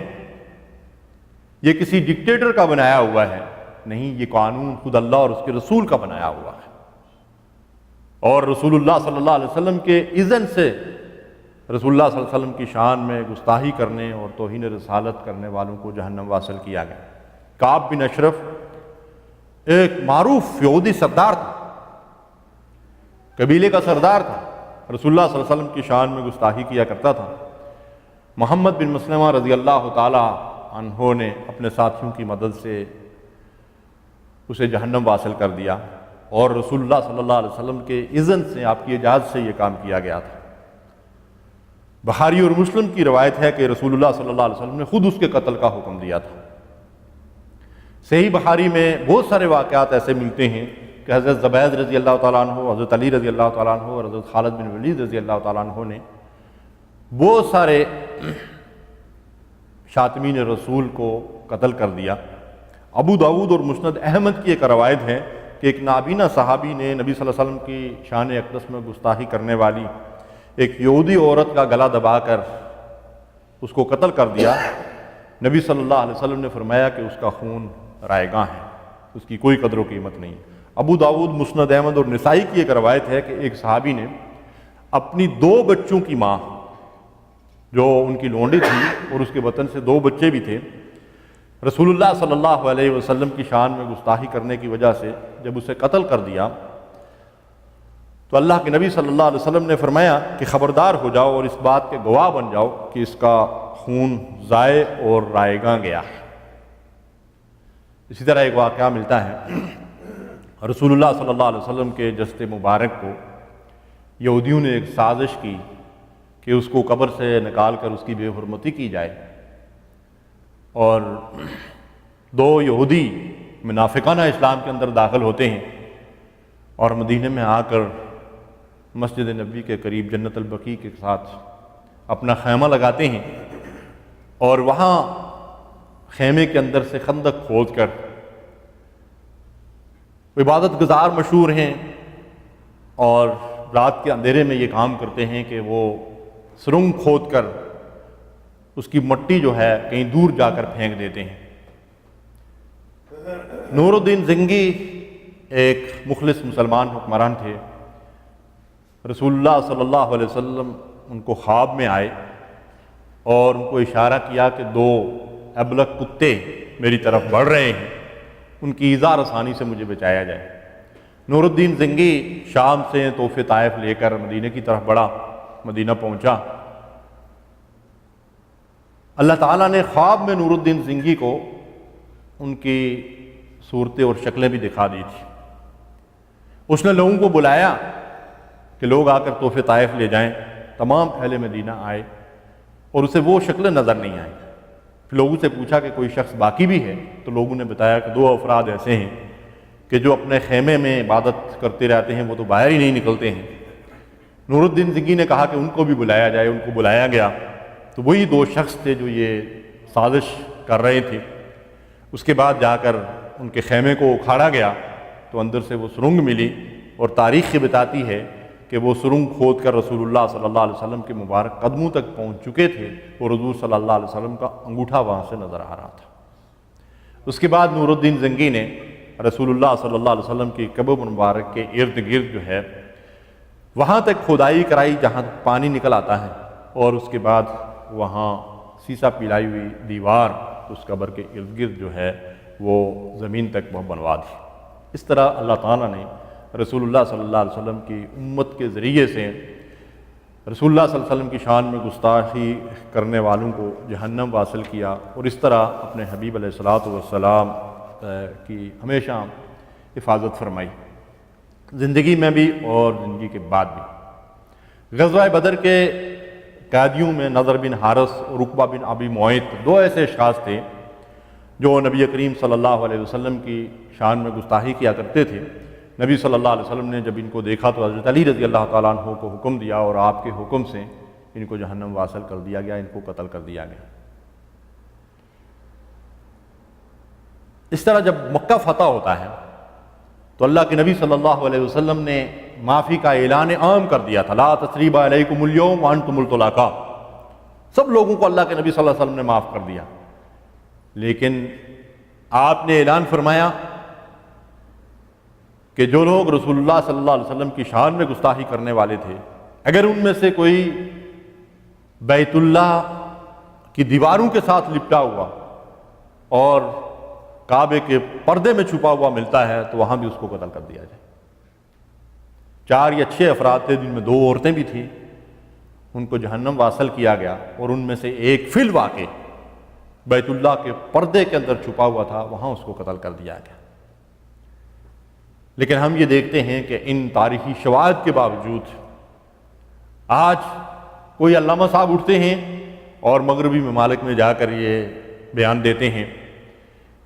یہ کسی ڈکٹیٹر کا بنایا ہوا ہے، نہیں، یہ قانون خود اللہ اور اس کے رسول کا بنایا ہوا ہے، اور رسول اللہ صلی اللہ علیہ وسلم کے اذن سے رسول اللہ صلی اللہ علیہ وسلم کی شان میں گستاخی کرنے اور توہین رسالت کرنے والوں کو جہنم واصل کیا گیا۔ کعب بن اشرف ایک معروف یہودی سردار تھا، قبیلے کا سردار تھا، رسول اللہ صلی اللہ علیہ وسلم کی شان میں گستاخی کیا کرتا تھا۔ محمد بن مسلمہ رضی اللہ تعالی عنہ نے اپنے ساتھیوں کی مدد سے اسے جہنم واصل کر دیا، اور رسول اللہ صلی اللہ علیہ وسلم کے اذن سے، آپ کی اجازت سے یہ کام کیا گیا تھا۔ بخاری اور مسلم کی روایت ہے کہ رسول اللہ صلی اللہ علیہ وسلم نے خود اس کے قتل کا حکم دیا تھا۔ صحیح بخاری میں بہت سارے واقعات ایسے ملتے ہیں کہ حضرت زبید رضی اللہ تعالیٰ عنہ، حضرت علی رضی اللہ تعالیٰ عنہ اور حضرت خالد بن ولید رضی اللہ تعالیٰ عنہ نے بہت سارے شاتمین رسول کو قتل کر دیا۔ ابو داؤد اور مسند احمد کی ایک روایت ہے کہ ایک نابینا صحابی نے نبی صلی اللہ علیہ وسلم کی شان اقدس میں گستاخی کرنے والی ایک یہودی عورت کا گلا دبا کر اس کو قتل کر دیا۔ نبی صلی اللہ علیہ وسلم نے فرمایا کہ اس کا خون رائگاں ہے، اس کی کوئی قدر و قیمت نہیں۔ ابو داؤد، مسند احمد اور نسائی کی ایک روایت ہے کہ ایک صحابی نے اپنی 2 بچوں کی ماں، جو ان کی لونڈی تھی اور اس کے وطن سے 2 بچے بھی تھے، رسول اللہ صلی اللہ علیہ وسلم کی شان میں گستاخی کرنے کی وجہ سے جب اسے قتل کر دیا تو اللہ کے نبی صلی اللہ علیہ وسلم نے فرمایا کہ خبردار ہو جاؤ اور اس بات کے گواہ بن جاؤ کہ اس کا خون ضائع اور رائگاں گیا۔ اسی طرح ایک واقعہ ملتا ہے، رسول اللہ صلی اللہ علیہ وسلم کے جسد مبارک کو یہودیوں نے ایک سازش کی کہ اس کو قبر سے نکال کر اس کی بے حرمتی کی جائے، اور 2 یہودی منافقانہ اسلام کے اندر داخل ہوتے ہیں اور مدینے میں آ کر مسجد نبوی کے قریب جنت البقیع کے ساتھ اپنا خیمہ لگاتے ہیں، اور وہاں خیمے کے اندر سے خندق کھود کر عبادت گزار مشہور ہیں اور رات کے اندھیرے میں یہ کام کرتے ہیں کہ وہ سرنگ کھود کر اس کی مٹی جو ہے کہیں دور جا کر پھینک دیتے ہیں۔ نور الدین زنگی ایک مخلص مسلمان حکمران تھے۔ رسول اللہ صلی اللہ علیہ وسلم ان کو خواب میں آئے اور ان کو اشارہ کیا کہ 2 ابلک کتے میری طرف بڑھ رہے ہیں، ان کی ایذا رسانی سے مجھے بچایا جائے۔ نور الدین زنگی شام سے تحفے طائف لے کر مدینہ کی طرف بڑھا، مدینہ پہنچا۔ اللہ تعالیٰ نے خواب میں نور الدین زنگی کو ان کی صورتیں اور شکلیں بھی دکھا دی تھی۔ اس نے لوگوں کو بلایا کہ لوگ آ کر تحفے طائف لے جائیں۔ تمام اہل مدینہ آئے اور اسے وہ شکلیں نظر نہیں آئیں۔ پھر لوگوں سے پوچھا کہ کوئی شخص باقی بھی ہے، تو لوگوں نے بتایا کہ 2 افراد ایسے ہیں کہ جو اپنے خیمے میں عبادت کرتے رہتے ہیں، وہ تو باہر ہی نہیں نکلتے ہیں۔ نور الدین زنگی نے کہا کہ ان کو بھی بلایا جائے، ان کو بلایا گیا تو وہی 2 شخص تھے جو یہ سازش کر رہے تھے۔ اس کے بعد جا کر ان کے خیمے کو اکھاڑا گیا تو اندر سے وہ سرنگ ملی، اور تاریخ یہ بتاتی ہے کہ وہ سرنگ کھود کر رسول اللہ صلی اللہ علیہ وسلم کے مبارک قدموں تک پہنچ چکے تھے، اور حضور صلی اللہ علیہ وسلم کا انگوٹھا وہاں سے نظر آ رہا تھا۔ اس کے بعد نور الدین زنگی نے رسول اللہ صلی اللہ علیہ وسلم کی قبر مبارک کے ارد گرد جو ہے وہاں تک کھدائی کرائی جہاں پانی نکل آتا ہے، اور اس کے بعد وہاں سیسا پلائی ہوئی دیوار اس قبر کے ارد گرد جو ہے وہ زمین تک وہ بنوا دی۔ اس طرح اللہ تعالیٰ نے رسول اللہ صلی اللہ علیہ وسلم کی امت کے ذریعے سے رسول اللہ صلی اللہ علیہ وسلم کی شان میں گستاخی کرنے والوں کو جہنم واصل کیا، اور اس طرح اپنے حبیب علیہ الصلوۃ والسلام کی ہمیشہ حفاظت فرمائی، زندگی میں بھی اور زندگی کے بعد بھی۔ غزوہ بدر کے قیدیوں میں نضر بن حارث اور عقبہ بن ابی معیط 2 ایسے اشخاص تھے جو نبی کریم صلی اللہ علیہ وسلم کی شان میں گستاخی کیا کرتے تھے۔ نبی صلی اللہ علیہ وسلم نے جب ان کو دیکھا تو حضرت علی رضی اللہ تعالیٰ عنہ کو حکم دیا، اور آپ کے حکم سے ان کو جہنم واصل کر دیا گیا، ان کو قتل کر دیا گیا۔ اس طرح جب مکہ فتح ہوتا ہے تو اللہ کے نبی صلی اللہ علیہ وسلم نے معافی کا اعلان عام کر دیا تھا، لا تثریب علیکم اليوم وانتم الطلقاء۔ سب لوگوں کو اللہ کے نبی صلی اللہ علیہ وسلم نے معاف کر دیا، لیکن آپ نے اعلان فرمایا کہ جو لوگ رسول اللہ صلی اللہ علیہ وسلم کی شان میں گستاخی کرنے والے تھے، اگر ان میں سے کوئی بیت اللہ کی دیواروں کے ساتھ لپٹا ہوا اور کعبے کے پردے میں چھپا ہوا ملتا ہے تو وہاں بھی اس کو قتل کر دیا جائے۔ 4 یا 6 افراد تھے، جن میں 2 عورتیں بھی تھیں، ان کو جہنم واصل کیا گیا، اور ان میں سے ایک فی الواقع بیت اللہ کے پردے کے اندر چھپا ہوا تھا، وہاں اس کو قتل کر دیا گیا۔ لیکن ہم یہ دیکھتے ہیں کہ ان تاریخی شواہد کے باوجود آج کوئی علامہ صاحب اٹھتے ہیں اور مغربی ممالک میں جا کر یہ بیان دیتے ہیں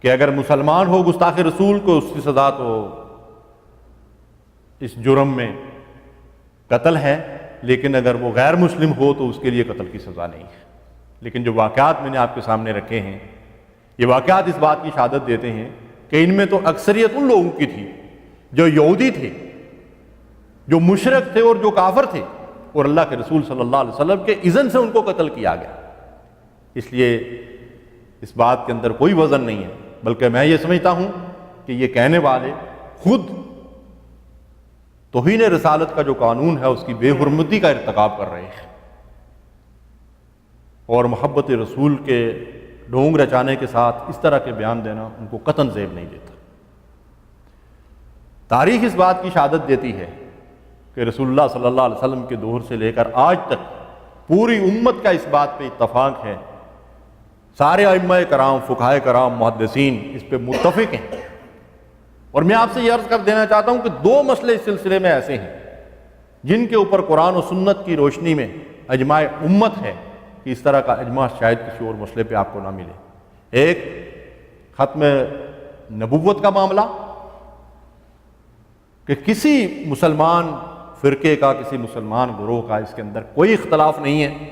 کہ اگر مسلمان ہو گستاخ رسول کو اس کی سزا تو اس جرم میں قتل ہے، لیکن اگر وہ غیر مسلم ہو تو اس کے لیے قتل کی سزا نہیں ہے۔ لیکن جو واقعات میں نے آپ کے سامنے رکھے ہیں، یہ واقعات اس بات کی شہادت دیتے ہیں کہ ان میں تو اکثریت ان لوگوں کی تھی جو یہودی تھے، جو مشرک تھے اور جو کافر تھے، اور اللہ کے رسول صلی اللہ علیہ وسلم کے اذن سے ان کو قتل کیا گیا۔ اس لیے اس بات کے اندر کوئی وزن نہیں ہے، بلکہ میں یہ سمجھتا ہوں کہ یہ کہنے والے خود توہین رسالت کا جو قانون ہے اس کی بے حرمتی کا ارتکاب کر رہے ہیں، اور محبت رسول کے ڈھونگ رچانے کے ساتھ اس طرح کے بیان دینا ان کو قطعاً زیب نہیں دیتا۔ تاریخ اس بات کی شہادت دیتی ہے کہ رسول اللہ صلی اللہ علیہ وسلم کے دور سے لے کر آج تک پوری امت کا اس بات پہ اتفاق ہے، سارے ائمہ کرام، فقہائے کرام، محدثین اس پہ متفق ہیں۔ اور میں آپ سے یہ عرض کر دینا چاہتا ہوں کہ دو مسئلے اس سلسلے میں ایسے ہیں جن کے اوپر قرآن و سنت کی روشنی میں اجماع امت ہے کہ اس طرح کا اجماع شاید کسی اور مسئلے پہ آپ کو نہ ملے۔ ایک ختم نبوت کا معاملہ کہ کسی مسلمان فرقے کا، کسی مسلمان گروہ کا اس کے اندر کوئی اختلاف نہیں ہے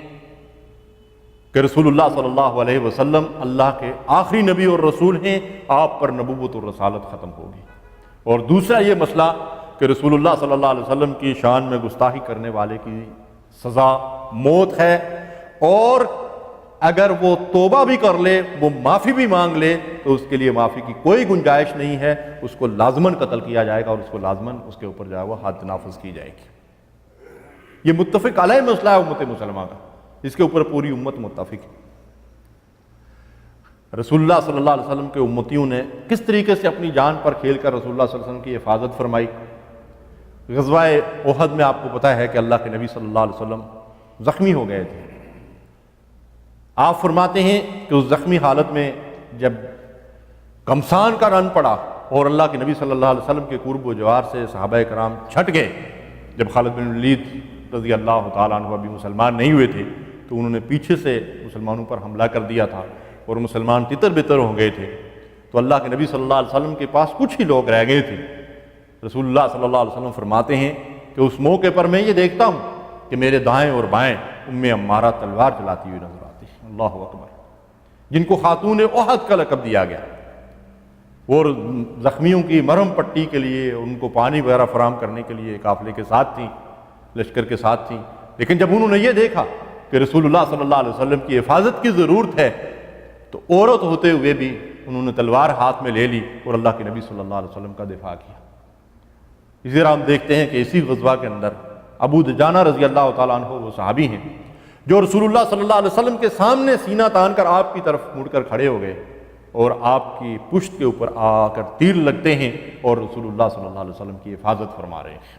کہ رسول اللہ صلی اللہ علیہ وسلم اللہ کے آخری نبی اور رسول ہیں، آپ پر نبوت اور رسالت ختم ہوگی۔ اور دوسرا یہ مسئلہ کہ رسول اللہ صلی اللہ علیہ وسلم کی شان میں گستاخی کرنے والے کی سزا موت ہے، اور اگر وہ توبہ بھی کر لے، وہ معافی بھی مانگ لے تو اس کے لیے معافی کی کوئی گنجائش نہیں ہے، اس کو لازماً قتل کیا جائے گا اور اس کو لازماً اس کے اوپر جو ہے وہ حد نافذ کی جائے گی۔ یہ متفق علیہ مسئلہ ہے امت مسلمہ کا، اس کے اوپر پوری امت متفق ہے۔ رسول اللہ صلی اللہ علیہ وسلم کے امتیوں نے کس طریقے سے اپنی جان پر کھیل کر رسول اللہ صلی اللہ علیہ وسلم کی حفاظت فرمائی۔ غزوہ احد میں آپ کو پتہ ہے کہ اللہ کے نبی صلی اللہ علیہ وسلم زخمی ہو گئے تھے۔ آپ فرماتے ہیں کہ اس زخمی حالت میں جب گھمسان کا رن پڑا اور اللہ کے نبی صلی اللہ علیہ وسلم کے قرب و جوار سے صحابہ کرام چھٹ گئے، جب خالد بن ولید رضی اللہ تعالیٰ عنہ ابھی مسلمان نہیں ہوئے تھے تو انہوں نے پیچھے سے مسلمانوں پر حملہ کر دیا تھا اور مسلمان تتر بتر ہو گئے تھے، تو اللہ کے نبی صلی اللہ علیہ وسلم کے پاس کچھ ہی لوگ رہ گئے تھے۔ رسول اللہ صلی اللہ علیہ وسلم فرماتے ہیں کہ اس موقع پر میں یہ دیکھتا ہوں کہ میرے دائیں اور بائیں عمارہ تلوار چلاتی ہوئی نظر آتی ہے، اللہ اکبر، جن کو خاتون احد کا لقب دیا گیا، اور زخمیوں کی مرہم پٹی کے لیے، ان کو پانی وغیرہ فراہم کرنے کے لیے قافلے کے ساتھ تھیں، لشکر کے ساتھ تھیں۔ لیکن جب انہوں نے یہ دیکھا کہ رسول اللہ صلی اللہ علیہ وسلم کی حفاظت کی ضرورت ہے تو عورت ہوتے ہوئے بھی انہوں نے تلوار ہاتھ میں لے لی اور اللہ کے نبی صلی اللہ علیہ وسلم کا دفاع کیا۔ اسی طرح ہم دیکھتے ہیں کہ اسی غزوہ کے اندر ابو دجانہ رضی اللہ تعالیٰ عنہ وہ صحابی ہیں جو رسول اللہ صلی اللہ علیہ وسلم کے سامنے سینہ تان کر آپ کی طرف مڑ کر کھڑے ہو گئے اور آپ کی پشت کے اوپر آ کر تیر لگتے ہیں اور رسول اللہ صلی اللہ علیہ وسلم کی حفاظت فرما رہے ہیں۔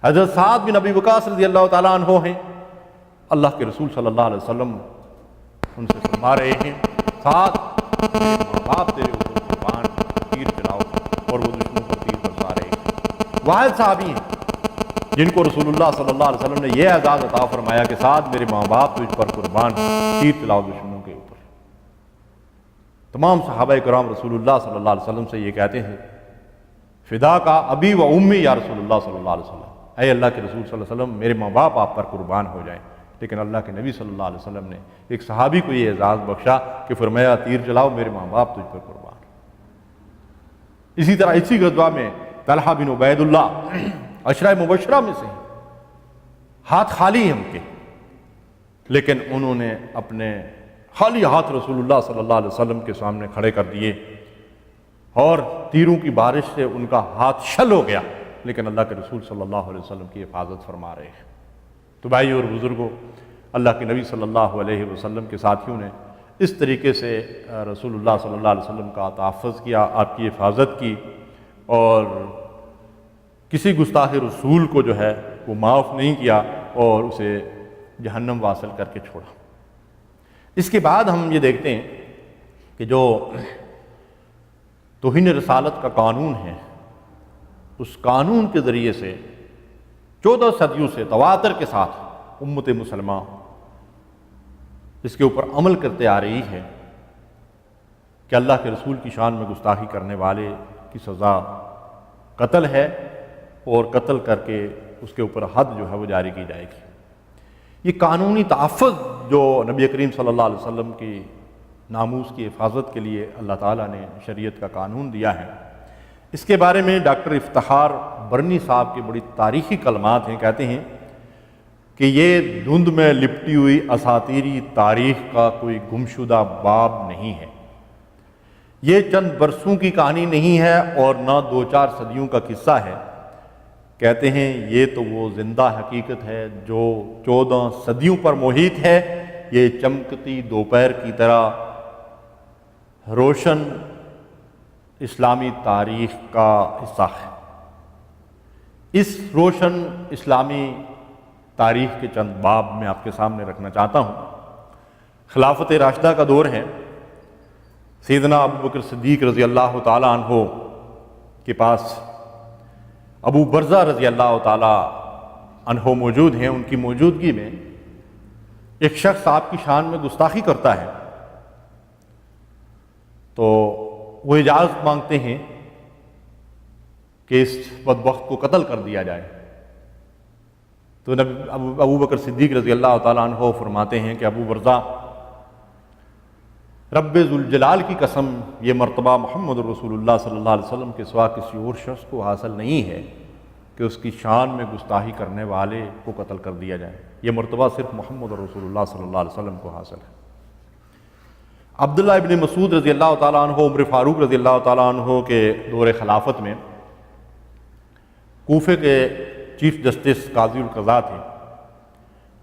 حضرت سعد بن ابی وقاص رضی اللہ تعالیٰ عنہ ہیں، اللہ کے رسول صلی اللہ علیہ وسلم ان سے فرما رہے ہیں، سعد میرے ماں باپ تیرے اوپر قربان، تیر چلاؤ، اور وہ دشمنوں پر تیر برسا رہے ہیں۔ واحد صحابی ہیں جن کو رسول اللہ صلی اللہ علیہ وسلم نے یہ اعزاز عطا فرمایا کہ سعد میرے ماں باپ تجھ پر قربان، تیر چلاؤ دشمنوں کے اوپر۔ تمام صحابہ کرام رسول اللہ صلی اللہ علیہ وسلم سے یہ کہتے ہیں، فدا کا ابی و امی یا رسول اللہ صلی اللہ علیہ وسلم، اے اللہ کے رسول صلی اللہ علیہ وسلم میرے ماں باپ آپ پر قربان ہو جائیں۔ لیکن اللہ کے نبی صلی اللہ علیہ وسلم نے ایک صحابی کو یہ اعزاز بخشا کہ فرمایا تیر چلاؤ میرے ماں باپ تجھ پر قربان۔ اسی طرح اسی غزوہ میں طلحہ بن عبید اللہ عشرہ مبشرہ میں سے ہاتھ خالی ہیں ان کے، لیکن انہوں نے اپنے خالی ہاتھ رسول اللہ صلی اللہ علیہ وسلم کے سامنے کھڑے کر دیے اور تیروں کی بارش سے ان کا ہاتھ شل ہو گیا، لیکن اللہ کے رسول صلی اللہ علیہ وسلم کی حفاظت فرما رہے ہیں۔ تو بھائی اور بزرگوں، اللہ کے نبی صلی اللہ علیہ وسلم کے ساتھیوں نے اس طریقے سے رسول اللہ صلی اللہ علیہ وسلم کا تحفظ کیا، آپ کی حفاظت کی، اور کسی گستاخ رسول کو جو ہے وہ معاف نہیں کیا اور اسے جہنم واصل کر کے چھوڑا۔ اس کے بعد ہم یہ دیکھتے ہیں کہ جو توہین رسالت کا قانون ہے، اس قانون کے ذریعے سے 14 صدیوں سے تواتر کے ساتھ امت مسلمہ اس کے اوپر عمل کرتے آ رہی ہے کہ اللہ کے رسول کی شان میں گستاخی کرنے والے کی سزا قتل ہے، اور قتل کر کے اس کے اوپر حد جو ہے وہ جاری کی جائے گی۔ یہ قانونی تحفظ جو نبی کریم صلی اللہ علیہ وسلم کی ناموس کی حفاظت کے لیے اللہ تعالیٰ نے شریعت کا قانون دیا ہے، اس کے بارے میں ڈاکٹر افتخار برنی صاحب کی بڑی تاریخی کلمات ہیں۔ کہتے ہیں کہ یہ دھند میں لپٹی ہوئی اساطیری تاریخ کا کوئی گمشدہ باب نہیں ہے، یہ چند برسوں کی کہانی نہیں ہے اور نہ 2-4 صدیوں کا قصہ ہے۔ کہتے ہیں یہ تو وہ زندہ حقیقت ہے جو 14 صدیوں پر محیط ہے، یہ چمکتی دوپہر کی طرح روشن اسلامی تاریخ کا حصہ ہے۔ اس روشن اسلامی تاریخ کے چند باب میں آپ کے سامنے رکھنا چاہتا ہوں۔ خلافت راشدہ کا دور ہے، سیدنا ابو بکر صدیق رضی اللہ تعالیٰ عنہ کے پاس ابو برزہ رضی اللہ تعالیٰ عنہ موجود ہیں۔ ان کی موجودگی میں ایک شخص آپ کی شان میں گستاخی کرتا ہے، تو وہ اجازت مانگتے ہیں کہ اس بدبخت کو قتل کر دیا جائے۔ تو ابو بکر صدیق رضی اللہ تعالیٰ عنہ فرماتے ہیں کہ ابو برزہ، رب ذوالجلال کی قسم، یہ مرتبہ محمد رسول اللہ صلی اللہ علیہ وسلم کے سوا کسی اور شخص کو حاصل نہیں ہے کہ اس کی شان میں گستاخی کرنے والے کو قتل کر دیا جائے، یہ مرتبہ صرف محمد رسول اللہ صلی اللہ علیہ وسلم کو حاصل ہے۔ عبداللہ ابن مسعود رضی اللہ تعالیٰ عنہ عمر فاروق رضی اللہ تعالیٰ عنہ کے دور خلافت میں کوفے کے چیف جسٹس قاضی القضاء تھے،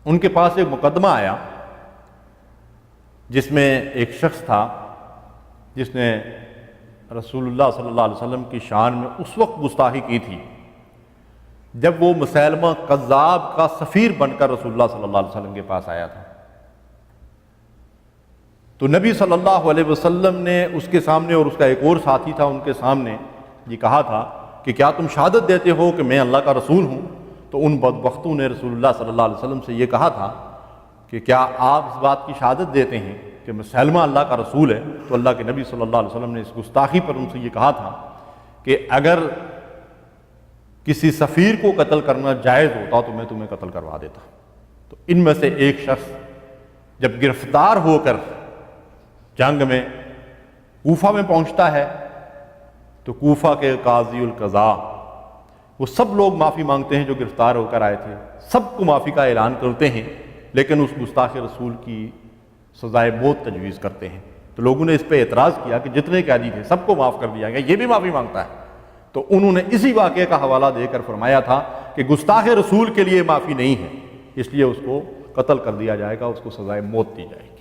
ان کے پاس ایک مقدمہ آیا جس میں ایک شخص تھا جس نے رسول اللہ صلی اللہ علیہ وسلم کی شان میں اس وقت گستاخی کی تھی جب وہ مسیلمہ کذاب کا سفیر بن کر رسول اللہ صلی اللہ علیہ وسلم کے پاس آیا تھا۔ تو نبی صلی اللہ علیہ وسلم نے اس کے سامنے، اور اس کا ایک اور ساتھی تھا ان کے سامنے، یہ کہا تھا کہ کیا تم شہادت دیتے ہو کہ میں اللہ کا رسول ہوں؟ تو ان بدبختوں نے رسول اللہ صلی اللہ علیہ وسلم سے یہ کہا تھا کہ کیا آپ اس بات کی شہادت دیتے ہیں کہ مسیلمہ اللہ کا رسول ہے؟ تو اللہ کے نبی صلی اللہ علیہ وسلم نے اس گستاخی پر ان سے یہ کہا تھا کہ اگر کسی سفیر کو قتل کرنا جائز ہوتا تو میں تمہیں قتل کروا دیتا۔ تو ان میں سے ایک شخص جب گرفتار ہو کر جنگ میں کوفہ میں پہنچتا ہے تو کوفہ کے قاضی القضاء وہ سب لوگ معافی مانگتے ہیں جو گرفتار ہو کر آئے تھے، سب کو معافی کا اعلان کرتے ہیں، لیکن اس گستاخ رسول کی سزائے موت تجویز کرتے ہیں۔ تو لوگوں نے اس پہ اعتراض کیا کہ جتنے قیدی تھے سب کو معاف کر دیا گیا، یہ بھی معافی مانگتا ہے۔ تو انہوں نے اسی واقعے کا حوالہ دے کر فرمایا تھا کہ گستاخ رسول کے لیے معافی نہیں ہے، اس لیے اس کو قتل کر دیا جائے گا، اس کو سزائے موت دی جائے گی۔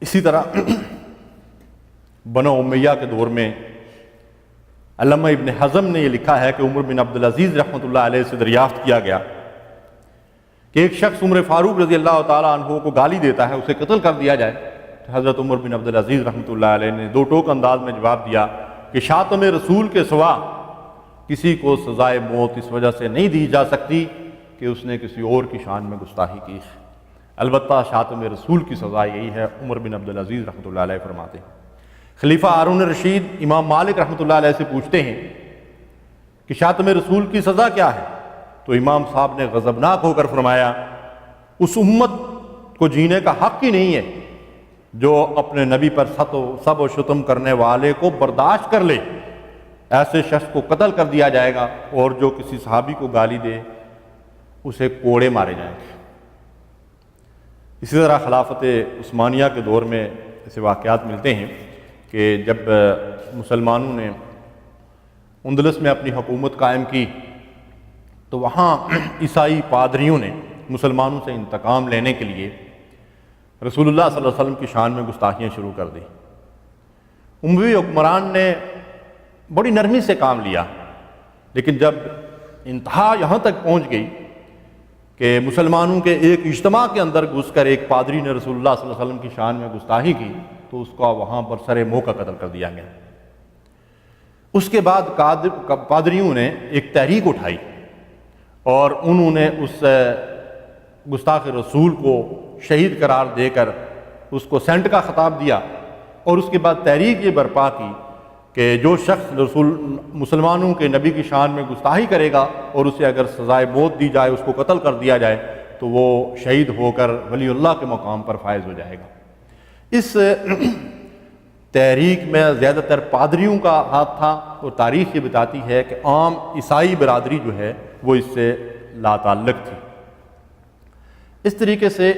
اسی طرح بنو امیہ کے دور میں علامہ ابن حزم نے یہ لکھا ہے کہ عمر بن عبدالعزیز رحمۃ اللہ علیہ سے دریافت کیا گیا کہ ایک شخص عمر فاروق رضی اللہ تعالیٰ عنہ کو گالی دیتا ہے، اسے قتل کر دیا جائے۔ حضرت عمر بن عبدالعزیز رحمۃ اللہ علیہ نے دو ٹوک انداز میں جواب دیا کہ شاتم رسول کے سوا کسی کو سزائے موت اس وجہ سے نہیں دی جا سکتی کہ اس نے کسی اور کی شان میں گستاخی کی ہے، البتہ شاتم رسول کی سزا یہی ہے، عمر بن عبدالعزیز رحمۃ اللہ علیہ فرماتے ہیں۔ خلیفہ ہارون رشید امام مالک رحمۃ اللہ علیہ سے پوچھتے ہیں کہ شاتم رسول کی سزا کیا ہے؟ تو امام صاحب نے غضبناک ہو کر فرمایا، اس امت کو جینے کا حق ہی نہیں ہے جو اپنے نبی پر سب و شتم کرنے والے کو برداشت کر لے، ایسے شخص کو قتل کر دیا جائے گا، اور جو کسی صحابی کو گالی دے اسے کوڑے مارے جائیں گے۔ اسی طرح خلافت عثمانیہ کے دور میں ایسے واقعات ملتے ہیں کہ جب مسلمانوں نے اندلس میں اپنی حکومت قائم کی تو وہاں عیسائی پادریوں نے مسلمانوں سے انتقام لینے کے لیے رسول اللہ صلی اللہ علیہ وسلم کی شان میں گستاخیاں شروع کر دی۔ اموی حکمران نے بڑی نرمی سے کام لیا، لیکن جب انتہا یہاں تک پہنچ گئی کہ مسلمانوں کے ایک اجتماع کے اندر گھس کر ایک پادری نے رسول اللہ صلی اللہ علیہ وسلم کی شان میں گستاخی کی تو اس کو وہاں پر سر موقع قتل کر دیا گیا۔ اس کے بعد پادریوں نے ایک تحریک اٹھائی اور انہوں نے اس گستاخ رسول کو شہید قرار دے کر اس کو سینٹ کا خطاب دیا، اور اس کے بعد تحریک یہ برپا کی کہ جو شخص مسلمانوں کے نبی کی شان میں گستاخی کرے گا اور اسے اگر سزائے موت دی جائے، اس کو قتل کر دیا جائے، تو وہ شہید ہو کر ولی اللہ کے مقام پر فائز ہو جائے گا۔ اس تحریک میں زیادہ تر پادریوں کا ہاتھ تھا، اور تاریخ یہ بتاتی ہے کہ عام عیسائی برادری جو ہے وہ اس سے لا تعلق تھی۔ اس طریقے سے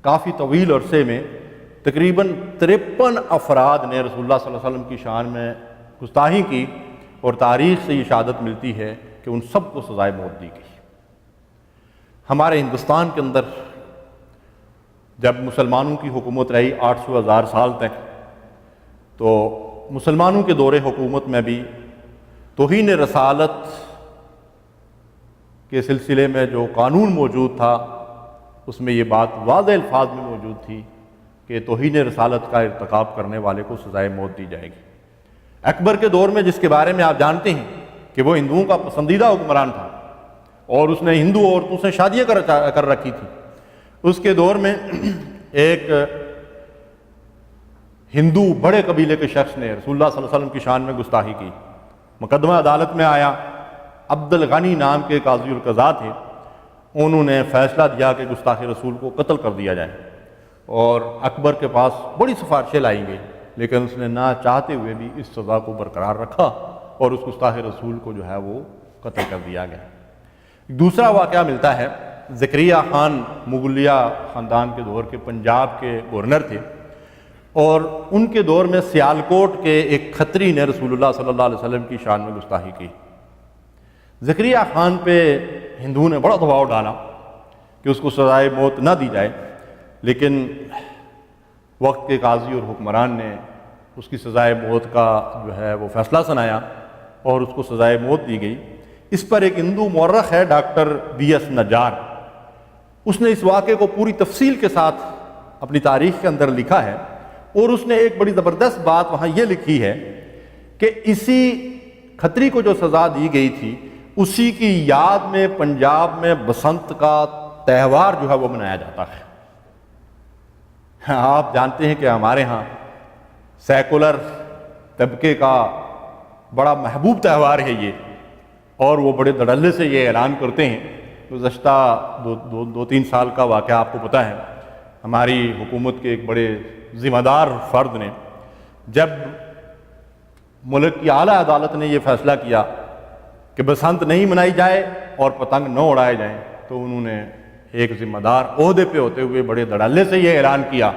کافی طویل عرصے میں تقریباً 53 افراد نے رسول اللہ صلی اللہ علیہ وسلم کی شان میں گستاخی کی، اور تاریخ سے یہ شہادت ملتی ہے کہ ان سب کو سزائے موت دی گئی۔ ہمارے ہندوستان کے اندر جب مسلمانوں کی حکومت رہی 800,000 سال تک، تو مسلمانوں کے دور حکومت میں بھی توہین رسالت کے سلسلے میں جو قانون موجود تھا، اس میں یہ بات واضح الفاظ میں موجود تھی کہ توہین رسالت کا ارتکاب کرنے والے کو سزائے موت دی جائے گی۔ اکبر کے دور میں، جس کے بارے میں آپ جانتے ہیں کہ وہ ہندوؤں کا پسندیدہ حکمران تھا اور اس نے ہندو عورتوں سے شادیاں کر رکھی تھی، اس کے دور میں ایک ہندو بڑے قبیلے کے شخص نے رسول اللہ صلی اللہ علیہ وسلم کی شان میں گستاخی کی۔ مقدمہ عدالت میں آیا، عبد الغنی نام کے قاضی القضاء تھے، انہوں نے فیصلہ دیا کہ گستاخ رسول کو قتل کر دیا جائے، اور اکبر کے پاس بڑی سفارشیں لائی گئی، لیکن اس نے نہ چاہتے ہوئے بھی اس سزا کو برقرار رکھا اور اس گستاخ رسول کو جو ہے وہ قتل کر دیا گیا۔ دوسرا واقعہ ملتا ہے، زکریا خان مغلیہ خاندان کے دور کے پنجاب کے گورنر تھے، اور ان کے دور میں سیالکوٹ کے ایک کھتری نے رسول اللہ صلی اللہ علیہ وسلم کی شان میں گستاخی کی۔ زکریا خان پہ ہندوؤں نے بڑا دباؤ ڈالا کہ اس کو سزائے موت نہ دی جائے، لیکن وقت کے قاضی اور حکمران نے اس کی سزائے موت کا جو ہے وہ فیصلہ سنایا اور اس کو سزائے موت دی گئی۔ اس پر ایک ہندو مورخ ہے ڈاکٹر بی ایس نجار، اس نے اس واقعے کو پوری تفصیل کے ساتھ اپنی تاریخ کے اندر لکھا ہے، اور اس نے ایک بڑی زبردست بات وہاں یہ لکھی ہے کہ اسی کھتری کو جو سزا دی گئی تھی، اسی کی یاد میں پنجاب میں بسنت کا تہوار جو ہے وہ منایا جاتا ہے۔ آپ جانتے ہیں کہ ہمارے ہاں سیکولر طبقے کا بڑا محبوب تہوار ہے یہ، اور وہ بڑے دھڑلے سے یہ اعلان کرتے ہیں۔ گزشتہ دو تین سال کا واقعہ آپ کو پتہ ہے، ہماری حکومت کے ایک بڑے ذمہ دار فرد نے، جب ملک کی اعلیٰ عدالت نے یہ فیصلہ کیا کہ بسنت نہیں منائی جائے اور پتنگ نہ اڑائے جائیں، تو انہوں نے ایک ذمہ دار عہدے پہ ہوتے ہوئے بڑے دھڑلے سے یہ اعلان کیا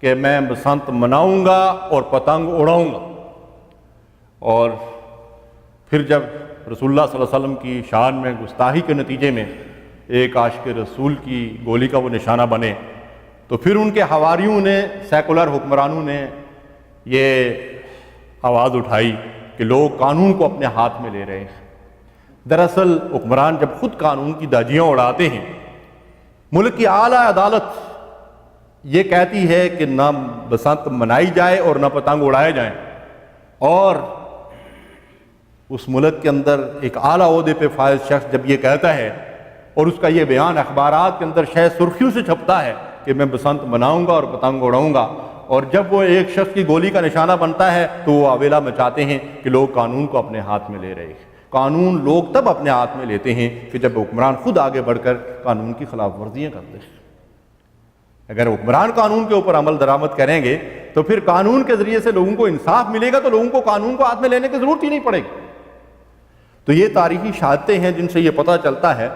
کہ میں بسنت مناؤں گا اور پتنگ اڑاؤں گا۔ اور پھر جب رسول اللہ صلی اللہ علیہ وسلم کی شان میں گستاخی کے نتیجے میں ایک عاشق رسول کی گولی کا وہ نشانہ بنے، تو پھر ان کے حواریوں نے، سیکولر حکمرانوں نے یہ آواز اٹھائی کہ لوگ قانون کو اپنے ہاتھ میں لے رہے ہیں۔ دراصل حکمران جب خود قانون کی دھجیاں اڑاتے ہیں، ملک کی اعلیٰ عدالت یہ کہتی ہے کہ نہ بسنت منائی جائے اور نہ پتنگ اڑائے جائیں، اور اس ملک کے اندر ایک اعلیٰ عہدے پہ فائز شخص جب یہ کہتا ہے اور اس کا یہ بیان اخبارات کے اندر شاید سرخیوں سے چھپتا ہے کہ میں بسنت مناؤں گا اور پتنگ اڑاؤں گا، اور جب وہ ایک شخص کی گولی کا نشانہ بنتا ہے تو وہ آویلا مچاتے ہیں کہ لوگ قانون کو اپنے ہاتھ میں لے رہے ہیں۔ قانون لوگ تب اپنے ہاتھ میں لیتے ہیں کہ جب حکمران خود آگے بڑھ کر قانون کی خلاف ورزیاں کرتے ہیں۔ اگر حکمران قانون کے اوپر عمل درآمد کریں گے تو پھر قانون کے ذریعے سے لوگوں کو انصاف ملے گا، تو لوگوں کو قانون کو ہاتھ میں لینے کی ضرورت ہی نہیں پڑے گی۔ تو یہ تاریخی شہادتیں ہیں جن سے یہ پتہ چلتا ہے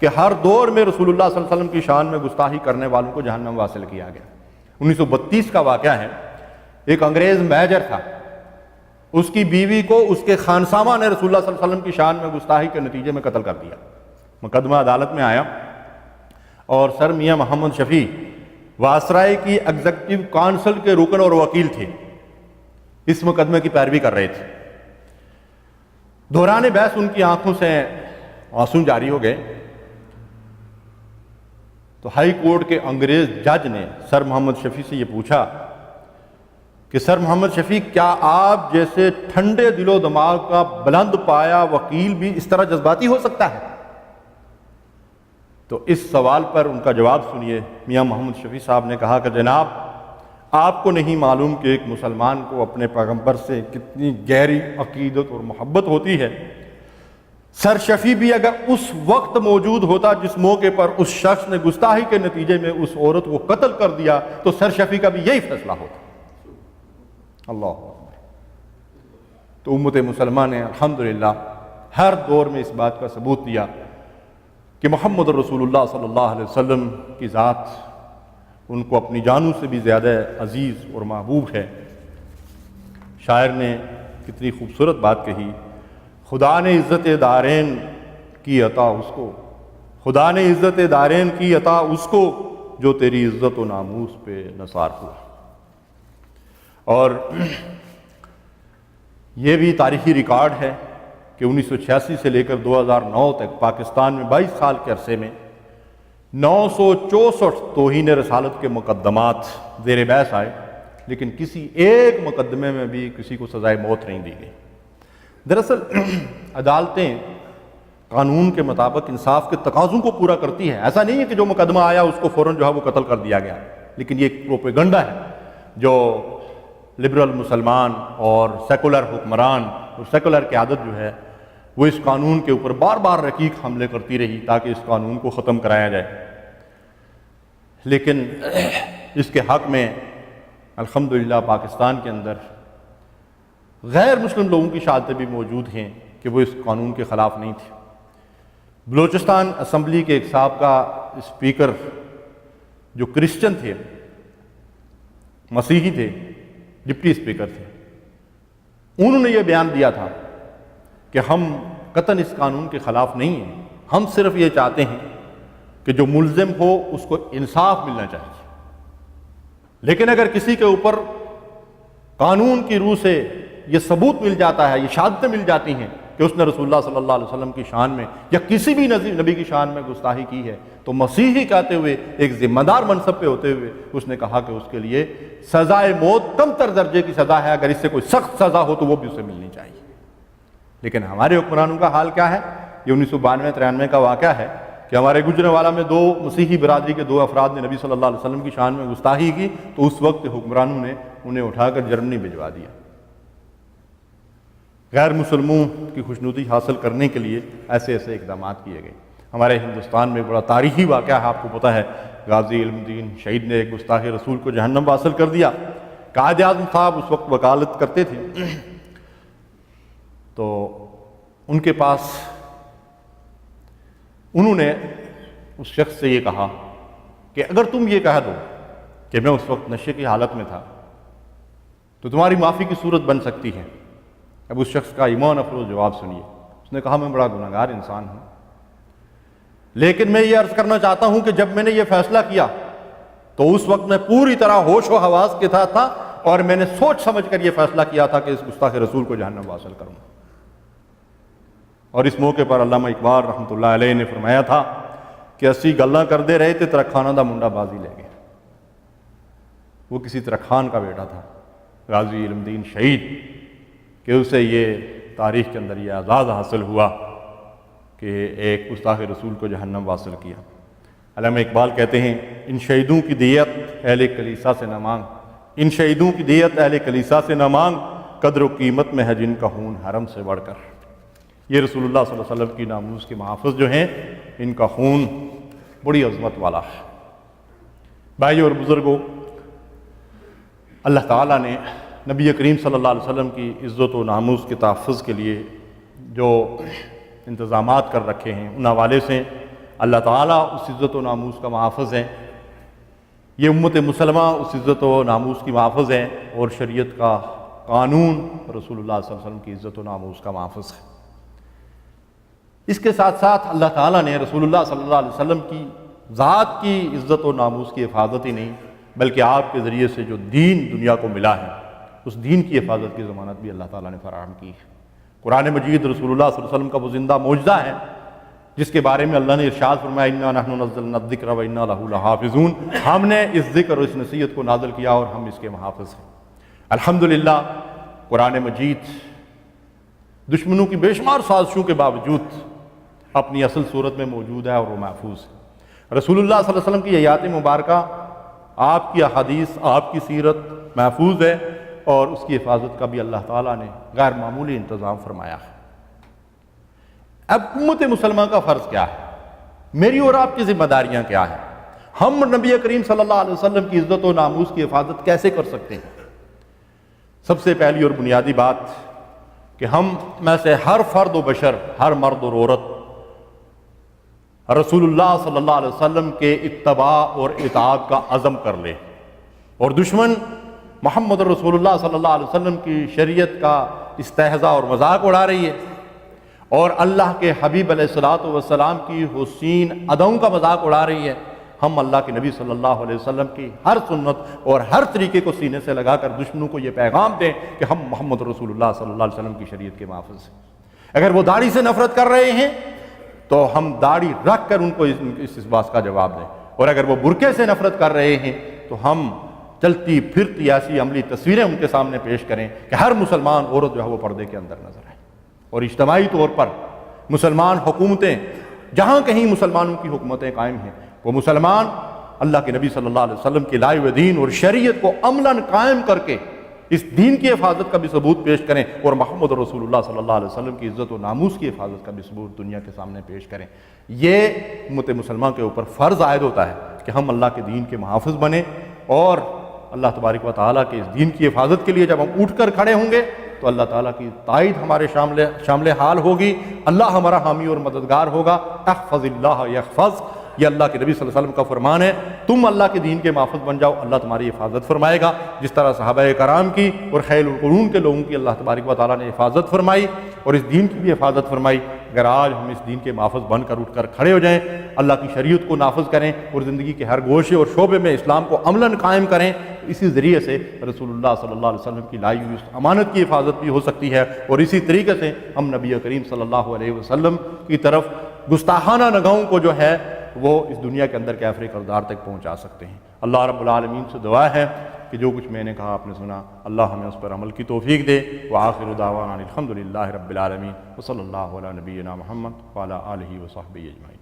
کہ ہر دور میں رسول اللہ صلی اللہ علیہ وسلم کی شان میں گستاخی کرنے والوں کو جہنم واصل کیا گیا۔ 1932 کا واقعہ ہے، ایک انگریز میجر تھا، اس کی بیوی کو اس کے خانسامہ نے رسول اللہ صلی اللہ علیہ وسلم کی شان میں گستاخی کے نتیجے میں قتل کر دیا۔ مقدمہ عدالت میں آیا، اور سر میاں محمد شفیع واسرائے کی ایگزیکٹو کونسل کے رکن اور وکیل تھے، اس مقدمے کی پیروی کر رہے تھے۔ دوران بحث ان کی آنکھوں سے آنسو جاری ہو گئے، تو ہائی کورٹ کے انگریز جج نے سر محمد شفیع سے یہ پوچھا کہ سر محمد شفیق کیا آپ جیسے ٹھنڈے دل و دماغ کا بلند پایا وکیل بھی اس طرح جذباتی ہو سکتا ہے؟ تو اس سوال پر ان کا جواب سنیے۔ میاں محمد شفیع صاحب نے کہا کہ جناب آپ کو نہیں معلوم کہ ایک مسلمان کو اپنے پیغمبر سے کتنی گہری عقیدت اور محبت ہوتی ہے۔ سر شفیع بھی اگر اس وقت موجود ہوتا جس موقع پر اس شخص نے گستاخی کے نتیجے میں اس عورت کو قتل کر دیا تو سر شفیع کا بھی یہی فیصلہ ہوتا۔ اللہ اکبر۔ تو امت مسلمہ نے الحمدللہ ہر دور میں اس بات کا ثبوت دیا کہ محمد رسول اللہ صلی اللہ علیہ وسلم کی ذات ان کو اپنی جانوں سے بھی زیادہ عزیز اور محبوب ہے۔ شاعر نے کتنی خوبصورت بات کہی، خدا نے عزت دارین کی عطا اس کو، خدا نے عزت دارین کی عطا اس کو جو تیری عزت و ناموس پہ نثار ہوا۔ اور یہ بھی تاریخی ریکارڈ ہے کہ 1986 سے لے کر 2009 تک پاکستان میں 22 سال کے عرصے میں 964 توہین رسالت کے مقدمات زیر بحث آئے، لیکن کسی ایک مقدمے میں بھی کسی کو سزائے موت نہیں دی گئی۔ دراصل عدالتیں قانون کے مطابق انصاف کے تقاضوں کو پورا کرتی ہیں، ایسا نہیں ہے کہ جو مقدمہ آیا اس کو فوراً جو ہے وہ قتل کر دیا گیا، لیکن یہ ایک پروپیگنڈا ہے جو لبرل مسلمان اور سیکولر حکمران اور سیکولر قیادت جو ہے وہ اس قانون کے اوپر بار بار رقیق حملے کرتی رہی تاکہ اس قانون کو ختم کرایا جائے۔ لیکن اس کے حق میں الحمدللہ پاکستان کے اندر غیر مسلم لوگوں کی شہادتیں بھی موجود ہیں کہ وہ اس قانون کے خلاف نہیں تھی۔ بلوچستان اسمبلی کے ایک سابقہ اسپیکر جو کرسچن تھے، مسیحی تھے، ڈپٹی اسپیکر تھے، انہوں نے یہ بیان دیا تھا کہ ہم قطعاً اس قانون کے خلاف نہیں ہیں، ہم صرف یہ چاہتے ہیں کہ جو ملزم ہو اس کو انصاف ملنا چاہیے، لیکن اگر کسی کے اوپر قانون کی روح سے یہ ثبوت مل جاتا ہے، یہ شہادتیں مل جاتی ہیں کہ اس نے رسول اللہ صلی اللہ علیہ وسلم کی شان میں یا کسی بھی نبی کی شان میں گستاخی کی ہے، تو مسیحی کہتے ہوئے ایک ذمہ دار منصب پہ ہوتے ہوئے اس نے کہا کہ اس کے لیے سزائے موت کم تر درجے کی سزا ہے، اگر اس سے کوئی سخت سزا ہو تو وہ بھی اسے ملنی چاہیے۔ لیکن ہمارے حکمرانوں کا حال کیا ہے؟ یہ 1992-93 کا واقعہ ہے کہ ہمارے گجرانوالہ میں 2 مسیحی برادری کے 2 افراد نے نبی صلی اللہ علیہ وسلم کی شان میں گستاخی کی، تو اس وقت حکمرانوں نے انہیں اٹھا کر جرمنی بھجوا دیا۔ غیر مسلموں کی خوشنودی حاصل کرنے کے لیے ایسے ایسے اقدامات کیے گئے۔ ہمارے ہندوستان میں بڑا تاریخی واقعہ ہے، آپ کو پتہ ہے، غازی علم الدین شہید نے ایک گستاخ رسول کو جہنم واصل کر دیا۔ قائد اعظم صاحب اس وقت وکالت کرتے تھے، تو ان کے پاس انہوں نے اس شخص سے یہ کہا کہ اگر تم یہ کہہ دو کہ میں اس وقت نشے کی حالت میں تھا تو تمہاری معافی کی صورت بن سکتی ہے۔ اب اس شخص کا ایمان افروز جواب سنیے، اس نے کہا میں بڑا گنہگار انسان ہوں، لیکن میں یہ عرض کرنا چاہتا ہوں کہ جب میں نے یہ فیصلہ کیا تو اس وقت میں پوری طرح ہوش و حواس کے ساتھ تھا اور میں نے سوچ سمجھ کر یہ فیصلہ کیا تھا کہ اس گستاخ رسول کو جہنم واصل کروں۔ اور اس موقع پر علامہ اقبال رحمۃ اللہ علیہ نے فرمایا تھا کہ اسی گلاں کردے رہے تھے ترکھانہ دا منڈا بازی لے گئے۔ وہ کسی ترکھان کا بیٹا تھا، غازی علم الدین شہید، کہ اسے یہ تاریخ کے اندر یہ اعزاز حاصل ہوا کہ ایک گستاخ رسول کو جہنم واصل کیا۔ علامہ اقبال کہتے ہیں ان شہیدوں کی دیت اہل کلیسا سے نہ مانگ، ان شہیدوں کی دیت اہل کلیسا سے نہ مانگ، قدر و قیمت میں ہے جن کا خون حرم سے بڑھ کر۔ یہ رسول اللہ صلی اللہ علیہ وسلم کی ناموس کے محافظ جو ہیں، ان کا خون بڑی عظمت والا ہے۔ بھائیو اور بزرگوں، اللہ تعالیٰ نے نبی کریم صلی اللہ علیہ وسلم کی عزت و ناموس کے تحفظ کے لیے جو انتظامات کر رکھے ہیں، ان حوالے سے اللہ تعالیٰ اس عزت و ناموس کا محافظ ہے، یہ امت مسلمہ اس عزت و ناموس کی محافظ ہے، اور شریعت کا قانون رسول اللہ صلی اللہ علیہ وسلم کی عزت و ناموس کا محافظ ہے۔ اس کے ساتھ ساتھ اللہ تعالیٰ نے رسول اللہ صلی اللہ علیہ وسلم کی ذات کی عزت و ناموس کی حفاظت ہی نہیں بلکہ آپ کے ذریعے سے جو دین دنیا کو ملا ہے اس دین کی حفاظت کی ضمانت بھی اللہ تعالیٰ نے فراہم کی ہے۔ قرآن مجید رسول اللہ صلی اللہ علیہ وسلم کا وہ زندہ معجزہ ہے جس کے بارے میں اللہ نے ارشاد فرمایا اِنَّا نَحْنُ نَزَّلْنَا الذِّكْرَ وَإِنَّا لَهُ لَحَافِظُونَ، ہم نے اس ذکر اور اس نصیحت کو نازل کیا اور ہم اس کے محافظ ہیں۔ الحمدللہ قرآن مجید دشمنوں کی بے شمار سازشوں کے باوجود اپنی اصل صورت میں موجود ہے اور وہ محفوظ ہے۔ رسول اللہ صلی اللہ علیہ وسلم کی آیات مبارکہ، آپ کی احادیث، آپ کی سیرت محفوظ ہے، اور اس کی حفاظت کا بھی اللہ تعالیٰ نے غیر معمولی انتظام فرمایا ہے۔ اب امت مسلمہ کا فرض کیا ہے؟ میری اور آپ کی ذمہ داریاں کیا ہیں؟ ہم نبی کریم صلی اللہ علیہ وسلم کی عزت و ناموس کی حفاظت کیسے کر سکتے ہیں؟ سب سے پہلی اور بنیادی بات کہ ہم میں سے ہر فرد و بشر، ہر مرد اور عورت رسول اللہ صلی اللہ علیہ وسلم کے اتباع اور اطاعت کا عزم کر لے، اور دشمن محمد رسول اللہ صلی اللہ علیہ وسلم کی شریعت کا استہزاء اور مذاق اڑا رہی ہے، اور اللہ کے حبیب علیہ الصلوۃ والسلام کی حسین اداؤں کا مذاق اڑا رہی ہے، ہم اللہ کے نبی صلی اللہ علیہ وسلم کی ہر سنت اور ہر طریقے کو سینے سے لگا کر دشمنوں کو یہ پیغام دیں کہ ہم محمد رسول اللہ صلی اللہ علیہ وسلم کی شریعت کے محافظ ہیں۔ اگر وہ داڑھی سے نفرت کر رہے ہیں تو ہم داڑھی رکھ کر ان کو اس بات کا جواب دیں، اور اگر وہ برقعے سے نفرت کر رہے ہیں تو ہم چلتی پھرتی ایسی عملی تصویریں ان کے سامنے پیش کریں کہ ہر مسلمان عورت جو ہے وہ پردے کے اندر نظر آئے۔ اور اجتماعی طور پر مسلمان حکومتیں، جہاں کہیں مسلمانوں کی حکومتیں قائم ہیں، وہ مسلمان اللہ کے نبی صلی اللہ علیہ وسلم کی لائے ہوئے دین اور شریعت کو عملاً قائم کر کے اس دین کی حفاظت کا بھی ثبوت پیش کریں، اور محمد رسول اللہ صلی اللہ علیہ وسلم کی عزت و ناموس کی حفاظت کا بھی ثبوت دنیا کے سامنے پیش کریں۔ یہ امت مسلمہ کے اوپر فرض عائد ہوتا ہے کہ ہم اللہ کے دین کے محافظ بنیں، اور اللہ تبارک و تعالیٰ کے اس دین کی حفاظت کے لیے جب ہم اٹھ کر کھڑے ہوں گے تو اللہ تعالیٰ کی تائید ہمارے شامل حال ہوگی، اللہ ہمارا حامی اور مددگار ہوگا۔ احفظ اللہ یحفظ، یہ اللہ کے نبی صلی اللہ علیہ وسلم کا فرمان ہے، تم اللہ کے دین کے محافظ بن جاؤ، اللہ تمہاری حفاظت فرمائے گا، جس طرح صحابہ کرام کی اور خیر القرون کے لوگوں کی اللہ تبارک و تعالیٰ نے حفاظت فرمائی اور اس دین کی بھی حفاظت فرمائی۔ اگر آج ہم اس دین کے محافظ بن کر اٹھ کر کھڑے ہو جائیں، اللہ کی شریعت کو نافذ کریں اور زندگی کے ہر گوشے اور شعبے میں اسلام کو عملاً قائم کریں، اسی ذریعے سے رسول اللہ صلی اللہ علیہ وسلم کی لائی ہوئی اس امانت کی حفاظت بھی ہو سکتی ہے، اور اسی طریقے سے ہم نبی کریم صلی اللہ علیہ وسلم کی طرف گستاخانہ نگاہوں کو جو ہے وہ اس دنیا کے اندر کیفر کردار تک پہنچا سکتے ہیں۔ اللہ رب العالمین سے دعا ہے کہ جو کچھ میں نے کہا آپ نے سنا، اللہ ہمیں اس پر عمل کی توفیق دے۔ وآخر دعوانا الحمدللہ رب العالمین، وصلی اللہ علی نبینا محمد وعلی آلہ وصحبہ اجمعین۔